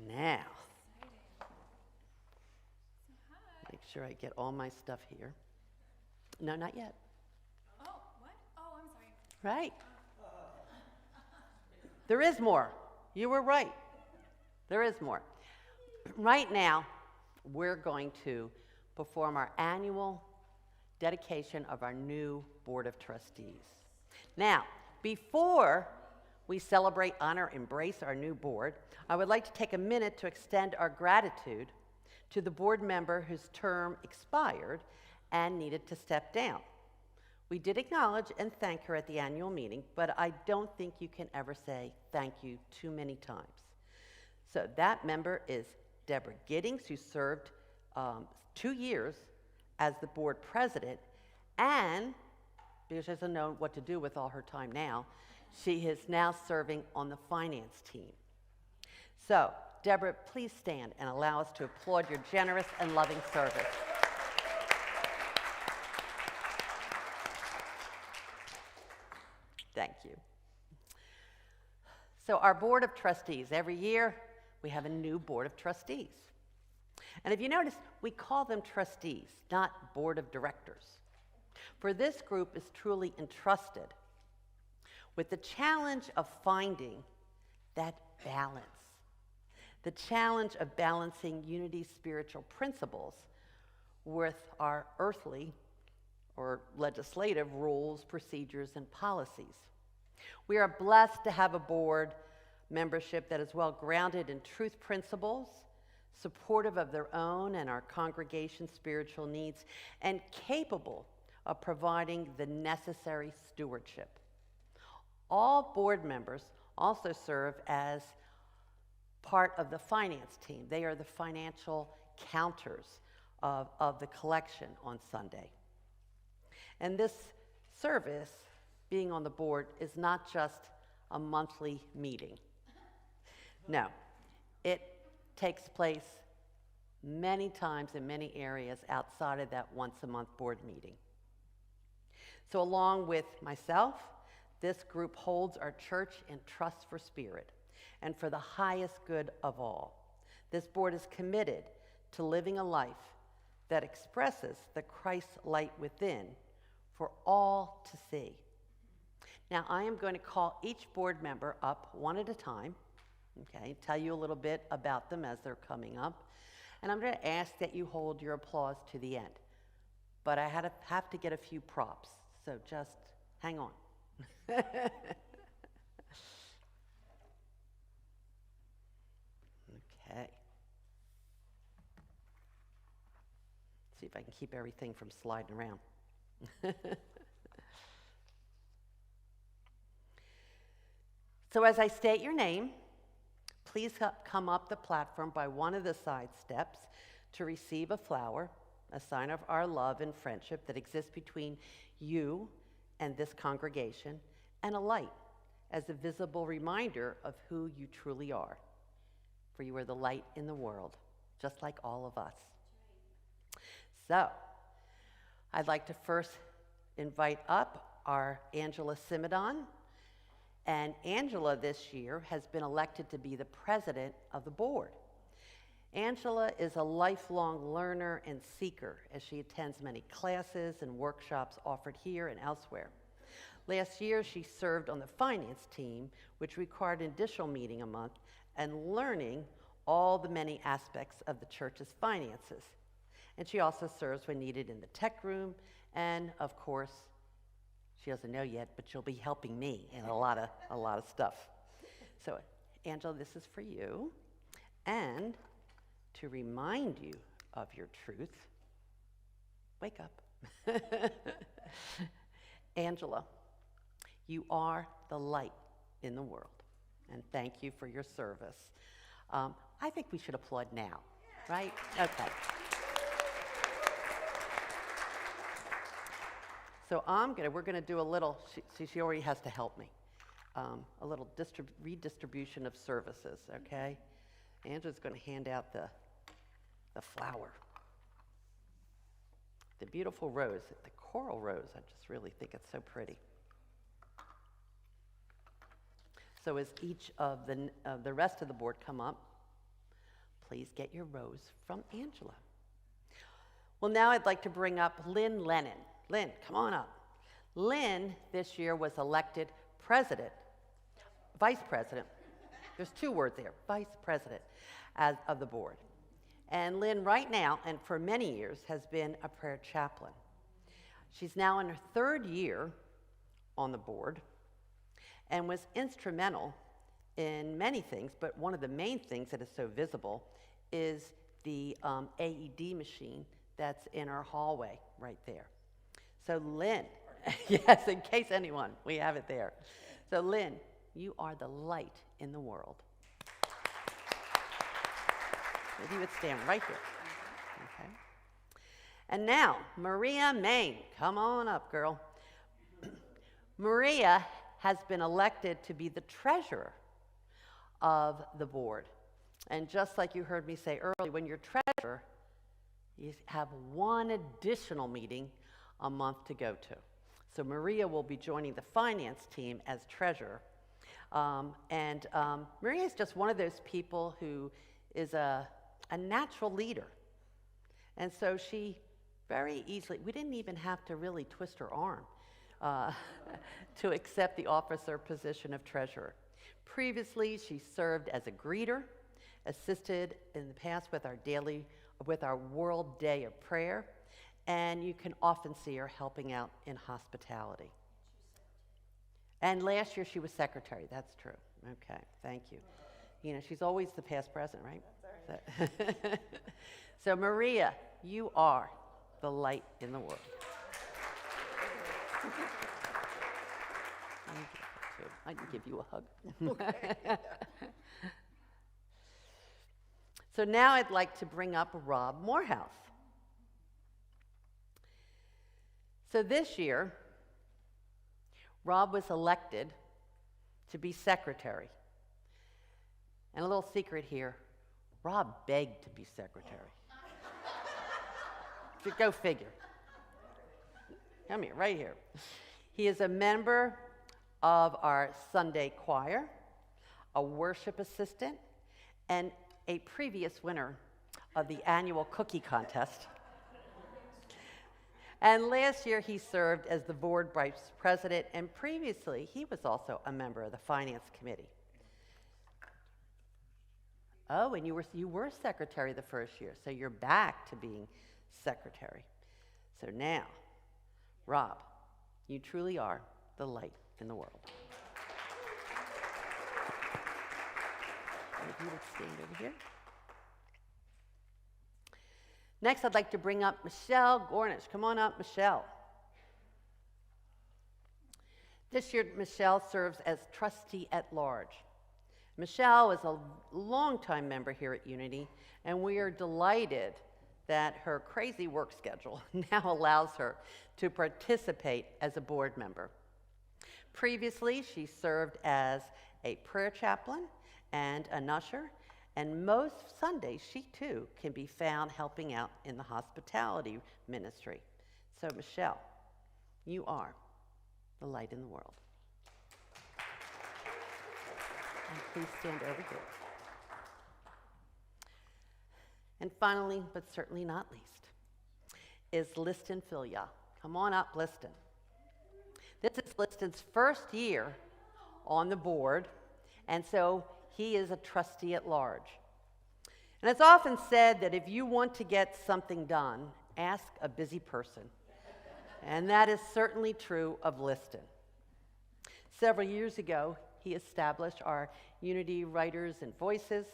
Now, make sure I get all my stuff here. No, not yet. Oh, what? Oh, I'm sorry. Right. There is more. You were right. There is more. Right now, we're going to perform our annual dedication of our new Board of Trustees. Now, before we celebrate, honor, embrace our new board, I would like to take a minute to extend our gratitude to the board member whose term expired and needed to step down. We did acknowledge and thank her at the annual meeting, but I don't think you can ever say thank you too many times. So that member is Deborah Giddings, who served 2 years as the board president, and because she doesn't know what to do with all her time now, she is now serving on the finance team. So, Deborah, please stand and allow us to applaud your generous and loving service. Thank you. So our Board of Trustees, every year we have a new Board of Trustees. And if you notice, we call them trustees, not Board of Directors. For this group is truly entrusted with the challenge of finding that balance, the challenge of balancing Unity's spiritual principles with our earthly or legislative rules, procedures, and policies. We are blessed to have a board membership that is well grounded in truth principles, supportive of their own and our congregation's spiritual needs, and capable of providing the necessary stewardship. All board members also serve as part of the finance team. They are the financial counters of the collection on Sunday. And this service, being on the board, is not just a monthly meeting. No, it takes place many times in many areas outside of that once-a-month board meeting. So along with myself, this group holds our church in trust for spirit and for the highest good of all. This board is committed to living a life that expresses the Christ light within for all to see. Now, I am going to call each board member up one at a time, okay, tell you a little bit about them as they're coming up, and I'm going to ask that you hold your applause to the end. But I have to get a few props, so just hang on. Okay. See if I can keep everything from sliding around. So as I state your name, please come up the platform by one of the side steps to receive a flower, a sign of our love and friendship that exists between you and this congregation, and a light as a visible reminder of who you truly are. For you are the light in the world, just like all of us. So, I'd like to first invite up our Angela Simidon. And Angela this year has been elected to be the president of the board. Angela is a lifelong learner and seeker as she attends many classes and workshops offered here and elsewhere. Last year, she served on the finance team, which required an additional meeting a month and learning all the many aspects of the church's finances. And she also serves when needed in the tech room, and of course, she doesn't know yet, but she'll be helping me in a lot of stuff. So, Angela, this is for you. And to remind you of your truth, wake up. Angela, you are the light in the world, and thank you for your service. I think we should applaud now, right? Okay. So we're gonna do a little, she already has to help me, a little redistribution of services, okay? Angela's gonna hand out the flower. The beautiful rose, the coral rose, I just really think it's so pretty. So as each of the rest of the board come up, please get your rose from Angela. Well, now I'd like to bring up Lynn Lennon. Lynn, come on up. Lynn this year was elected vice president. There's two words there, vice president of the board. And Lynn right now, and for many years, has been a prayer chaplain. She's now in her third year on the board and was instrumental in many things, but one of the main things that is so visible is the AED machine that's in our hallway right there. So Lynn, yes, in case anyone, we have it there. So Lynn, you are the light in the world. If you would stand right here. Okay. And now, Maria Main, come on up, girl. Maria has been elected to be the treasurer of the board. And just like you heard me say earlier, when you're treasurer, you have one additional meeting a month to go to. So Maria will be joining the finance team as treasurer. Maria is just one of those people who is a natural leader. And so she very easily, we didn't even have to really twist her arm to accept the officer position of treasurer. Previously, she served as a greeter, assisted in the past with our World Day of Prayer, and you can often see her helping out in hospitality. And last year she was secretary, that's true. Okay, thank you. You know, she's always the past president, right? That's all right. So Maria, you are the light in the world. I can give you a hug. Okay. So now I'd like to bring up Rob Morehouse. So this year, Rob was elected to be secretary. And a little secret here, Rob begged to be secretary. Go figure. Come here, right here. He is a member of our Sunday choir, a worship assistant, and a previous winner of the annual cookie contest. And last year he served as the board vice president, and previously he was also a member of the finance committee. Oh, and you were secretary the first year, so you're back to being secretary. So now, Rob, you truly are the light in the world. If you would stand over here. Next, I'd like to bring up Michelle Gornish. Come on up, Michelle. This year, Michelle serves as trustee at large. Michelle is a longtime member here at Unity, and we are delighted that her crazy work schedule now allows her to participate as a board member. Previously, she served as a prayer chaplain and an usher, and most Sundays she too can be found helping out in the hospitality ministry. So Michelle, you are the light in the world. And please stand over here. And finally, but certainly not least, is Liston Filia. Come on up, Liston. This is Liston's first year on the board, and so he is a trustee at large. And it's often said that if you want to get something done, ask a busy person. And that is certainly true of Liston. Several years ago, he established our Unity Writers and Voices,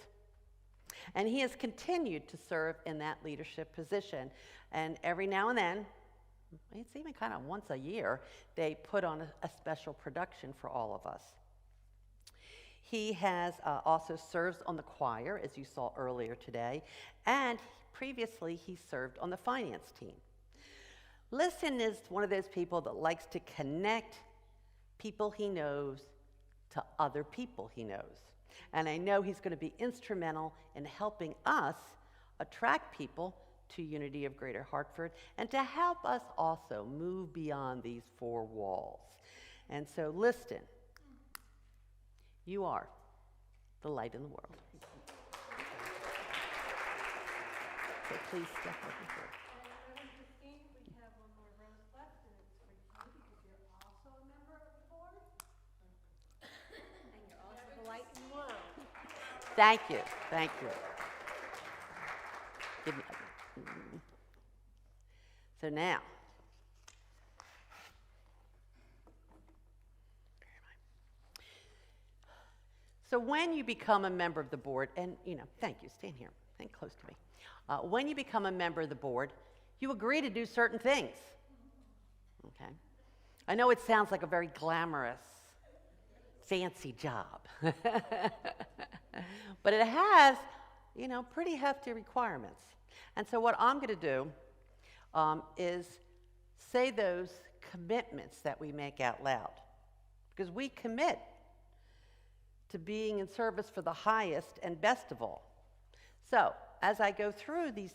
and he has continued to serve in that leadership position. And every now and then, it's even kind of once a year, they put on a special production for all of us. He has also serves on the choir, as you saw earlier today, and previously he served on the finance team. Liston is one of those people that likes to connect people he knows to other people he knows. And I know he's going to be instrumental in helping us attract people to Unity of Greater Hartford and to help us also move beyond these four walls. And so, Liston, you are the light in the world. So please step over here. We have one more rose left, and it's for you because you're also a member of the board. And you're also the light in the world. Thank you. Thank you. Give me. So now, so when you become a member of the board, and thank you, stand here, stand close to me. When you become a member of the board, you agree to do certain things. Okay? I know it sounds like a very glamorous, fancy job, but it has, pretty hefty requirements. And so what I'm going to do is say those commitments that we make out loud, because we commit to being in service for the highest and best of all. So as I go through these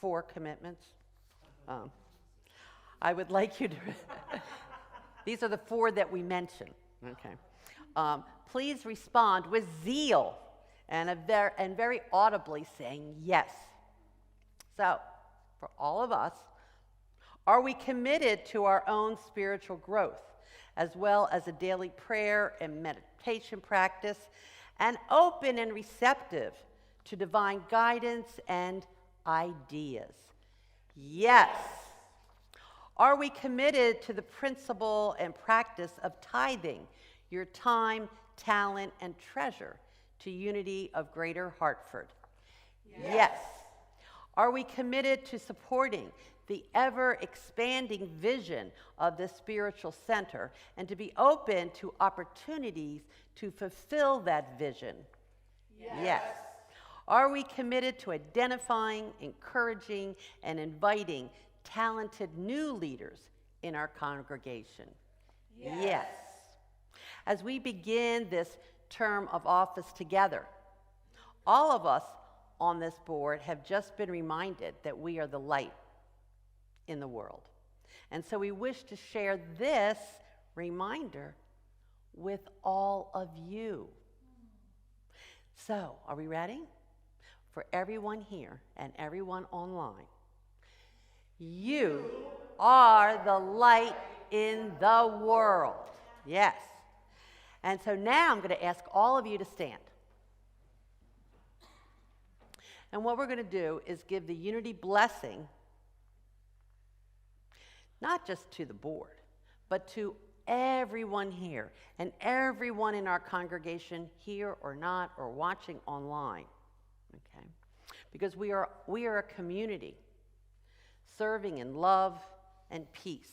four commitments, I would like you to, these are the four that we mentioned, okay? Please respond with zeal and very audibly saying yes. So, for all of us, are we committed to our own spiritual growth, as well as a daily prayer and meditation practice, and open and receptive to divine guidance and ideas? Yes. Are we committed to the principle and practice of tithing your time, talent, and treasure to Unity of Greater Hartford? Yes. Are we committed to supporting the ever-expanding vision of the spiritual center and to be open to opportunities to fulfill that vision? Yes. Are we committed to identifying, encouraging, and inviting talented new leaders in our congregation? Yes. As we begin this term of office together, all of us on this board have just been reminded that we are the light in the world. And so we wish to share this reminder with all of you. So, are we ready? For everyone here and everyone online, you are the light in the world. Yes. And so now I'm going to ask all of you to stand. And what we're going to do is give the unity blessing, not just to the board, but to everyone here and everyone in our congregation, here or not, or watching online. Okay? Because we are a community serving in love and peace.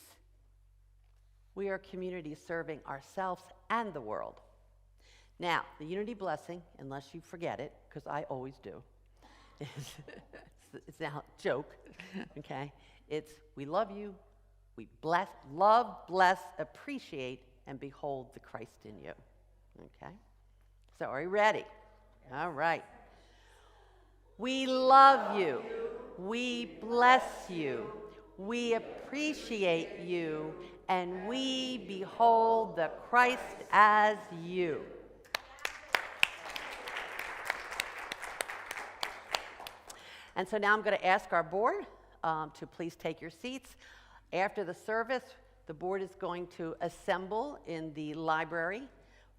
We are a community serving ourselves and the world. Now, the unity blessing, unless you forget it, because I always do, it's now a joke, okay? It's we love you, we love, bless, appreciate, and behold the Christ in you, okay? So are you ready? All right. We love you, we bless you, we appreciate you, and we behold the Christ as you. And so now I'm going to ask our board to please take your seats. After the service, the board is going to assemble in the library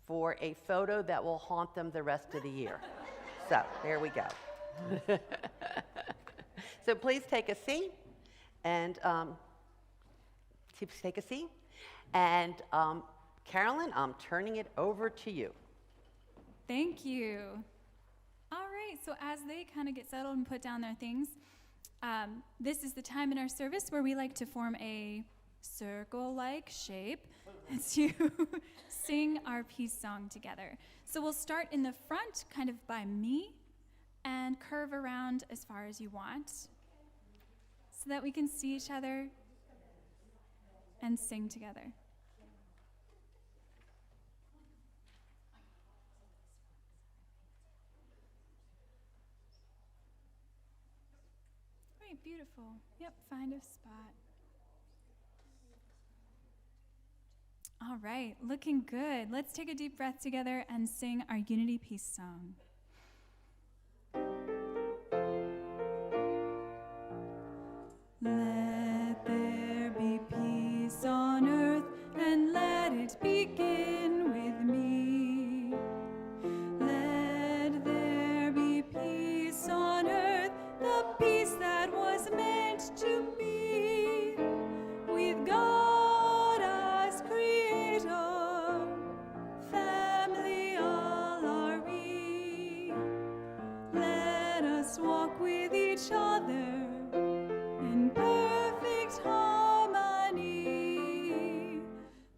for a photo that will haunt them the rest of the year. So there we go. So please take a seat, and take a seat. And Carolyn, I'm turning it over to you. Thank you. All right, so as they kind of get settled and put down their things, this is the time in our service where we like to form a circle-like shape to sing our peace song together. So we'll start in the front, kind of by me, and curve around as far as you want so that we can see each other and sing together. Right, beautiful. Yep, find a spot. All right, looking good. Let's take a deep breath together and sing our Unity Peace song. Let there be peace on earth, and let it begin with me. Let there be peace on earth, the peace that was meant to be, with God as creator, family all are we. Let us walk with each other in perfect harmony.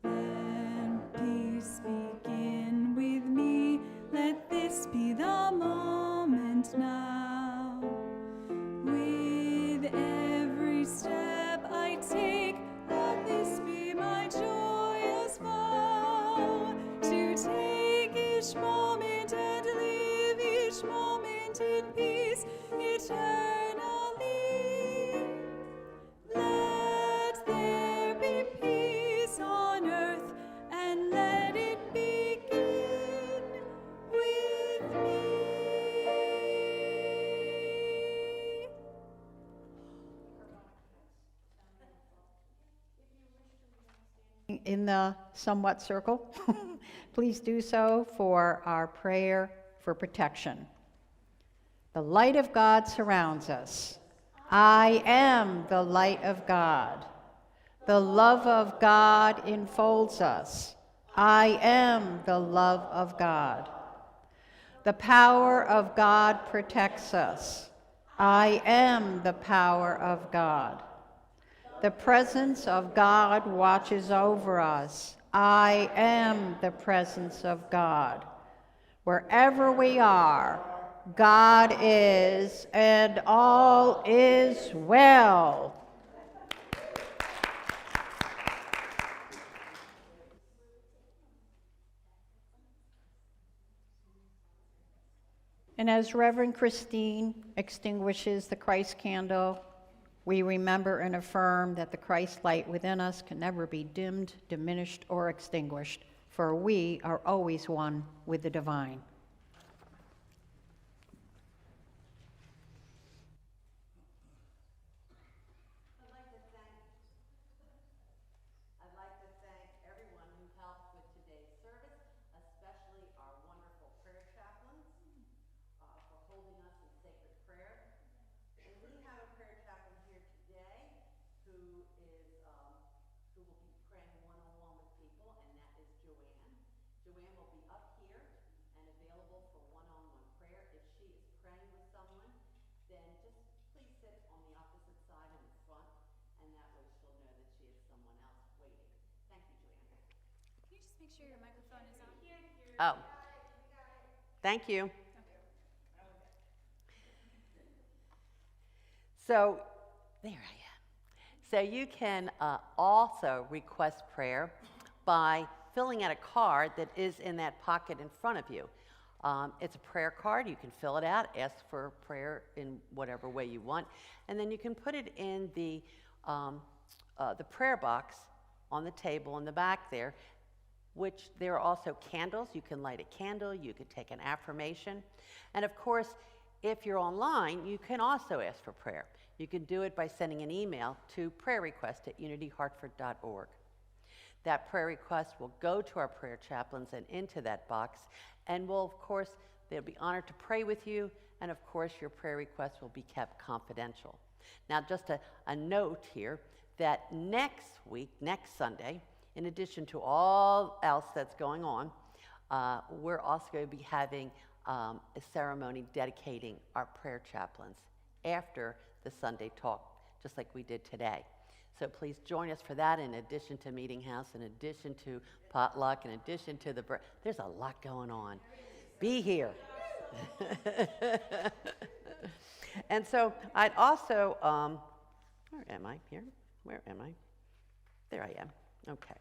Let peace begin with me. Let this be the moment now. With every step I take, let this be my joyous vow. To take each moment and live each moment in peace eternally. Let there be peace on earth, and let it begin with me. In the somewhat circle, please do so for our prayer for protection. The light of God surrounds us. I am the light of God. The love of God enfolds us. I am the love of God. The power of God protects us. I am the power of God. The presence of God watches over us. I am the presence of God. Wherever we are, God is, and all is well. And as Reverend Christine extinguishes the Christ candle, we remember and affirm that the Christ light within us can never be dimmed, diminished, or extinguished, for we are always one with the divine. I'd like to thank everyone who helped with today's service, especially our wonderful prayer chaplains for holding us in sacred prayer. And we have a prayer chaplain here today who who will be praying one-on-one with people, and that is Joanne. Joanne will be up here and available for one-on-one prayer. If she is praying with someone, then just please sit on the opposite side in the front, and that way she'll know that she has someone else waiting. Thank you, Joanne. Can you just make sure your microphone is on? Oh. Thank you. So, there I am. So you can also request prayer by filling out a card that is in that pocket in front of you. It's a prayer card. You can fill it out, ask for prayer in whatever way you want, and then you can put it in the prayer box on the table in the back there, which there are also candles. You can light a candle. You could take an affirmation. And of course, If you're online, you can also ask for prayer. You can do it by sending an email to prayerrequest@unityhartford.org. That prayer request will go to our prayer chaplains and into that box, and will, of course, they'll be honored to pray with you, and of course, your prayer request will be kept confidential. Now, just a note here that next week, next Sunday, in addition to all else that's going on, we're also going to be having a ceremony dedicating our prayer chaplains after the Sunday talk, just like we did today. So please join us for that, in addition to Meeting House, in addition to potluck, in addition to there's a lot going on. Be here. And so I'd also, where am I here? Where am I? There I am. Okay.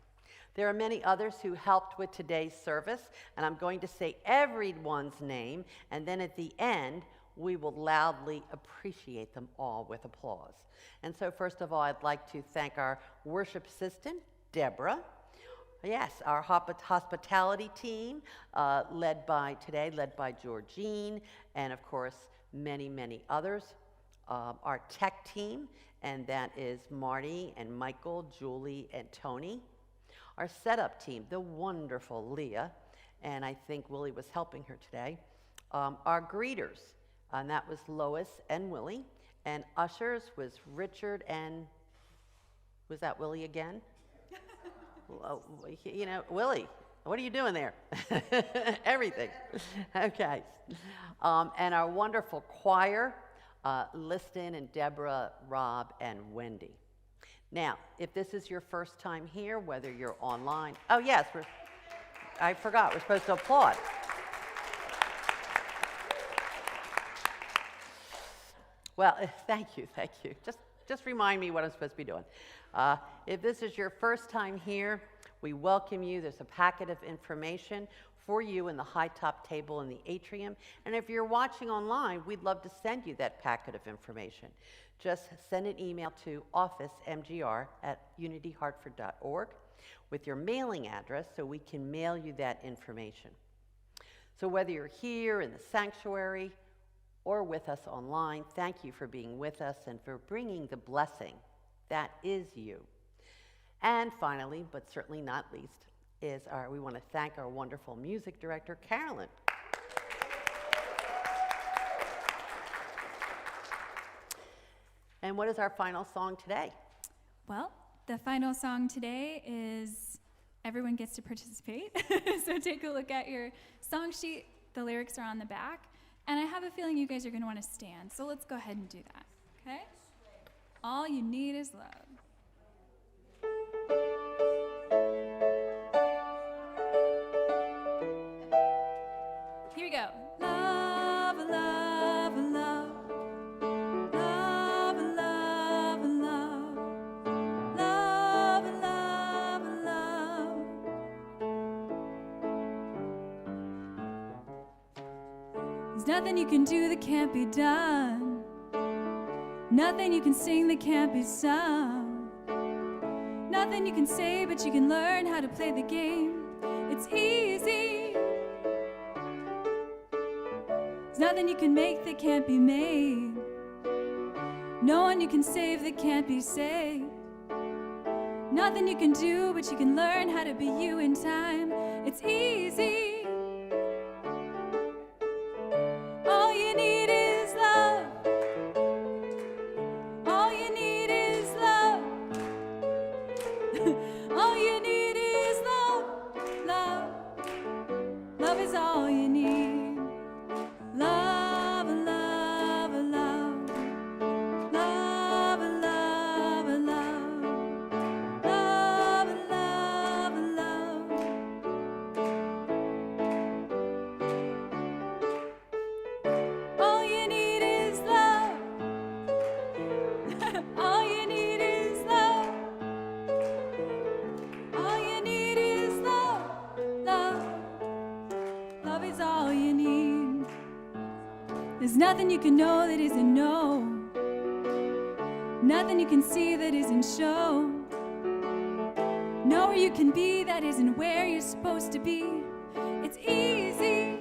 There are many others who helped with today's service, and I'm going to say everyone's name, and then at the end, we will loudly appreciate them all with applause. And so first of all, I'd like to thank our worship assistant, Deborah. Yes, our hospitality team, led by Georgine, and of course, many, many others. Our tech team, and that is Marty and Michael, Julie, and Tony. Our setup team, the wonderful Leah, and I think Willie was helping her today. Our greeters, and that was Lois and Willie. And ushers was Richard and, was that Willie again? Well, you know, Willie, what are you doing there? Everything. Okay. And our wonderful choir, Liston and Deborah, Rob, and Wendy. Now, if this is your first time here, whether you're online, oh yes, I forgot, we're supposed to applaud. Well, thank you. Just remind me what I'm supposed to be doing. If this is your first time here, we welcome you. There's a packet of information for you in the high top table in the atrium. And if you're watching online, we'd love to send you that packet of information. Just send an email to officemgr@unityhartford.org with your mailing address so we can mail you that information. So whether you're here in the sanctuary or with us online, thank you for being with us and for bringing the blessing that is you. And finally, but certainly not least, we want to thank our wonderful music director, Carolyn. And what is our final song today? Well, the final song today is Everyone Gets to Participate. So take a look at your song sheet. The lyrics are on the back. And I have a feeling you guys are going to want to stand. So let's go ahead and do that, okay? All you need is love. Here we go. Love, love, love. Love, love, love. Love, love, love. There's nothing you can do that can't be done. Nothing you can sing that can't be sung. Nothing you can say, but you can learn how to play the game. It's easy. There's nothing you can make that can't be made. No one you can save that can't be saved. Nothing you can do, but you can learn how to be you in time. It's easy. All you need is love. All you need is love. All you need is love. Love. Love is all you need. Love, love, love. Love, love, love. Love, love, love. All you need is love. All you need is love. All you need is love. Love. Love is all you need. There's nothing you can know that isn't known. Nothing you can see that isn't shown. Nowhere you can be that isn't where you're supposed to be. It's easy.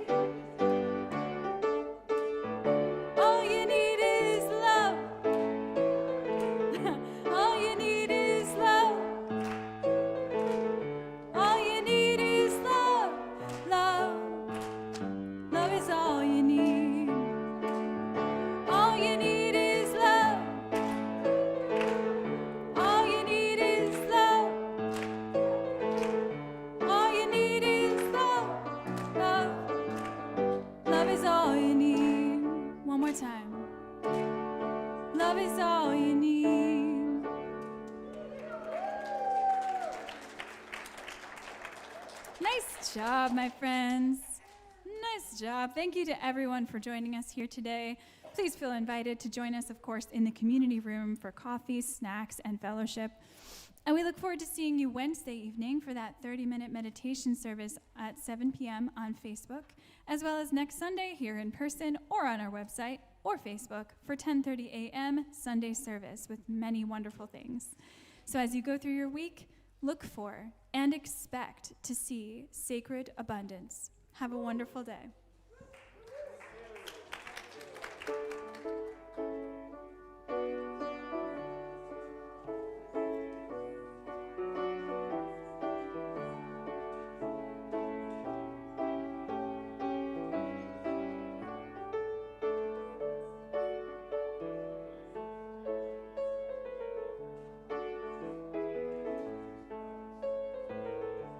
Nice job, my friends. Nice job. Thank you to everyone for joining us here today. Please feel invited to join us, of course, in the community room for coffee, snacks, and fellowship. And we look forward to seeing you Wednesday evening for that 30-minute meditation service at 7 p.m. on Facebook, as well as next Sunday here in person or on our website or Facebook for 10:30 a.m. Sunday service with many wonderful things. So as you go through your week, look for and expect to see sacred abundance. Have a wonderful day.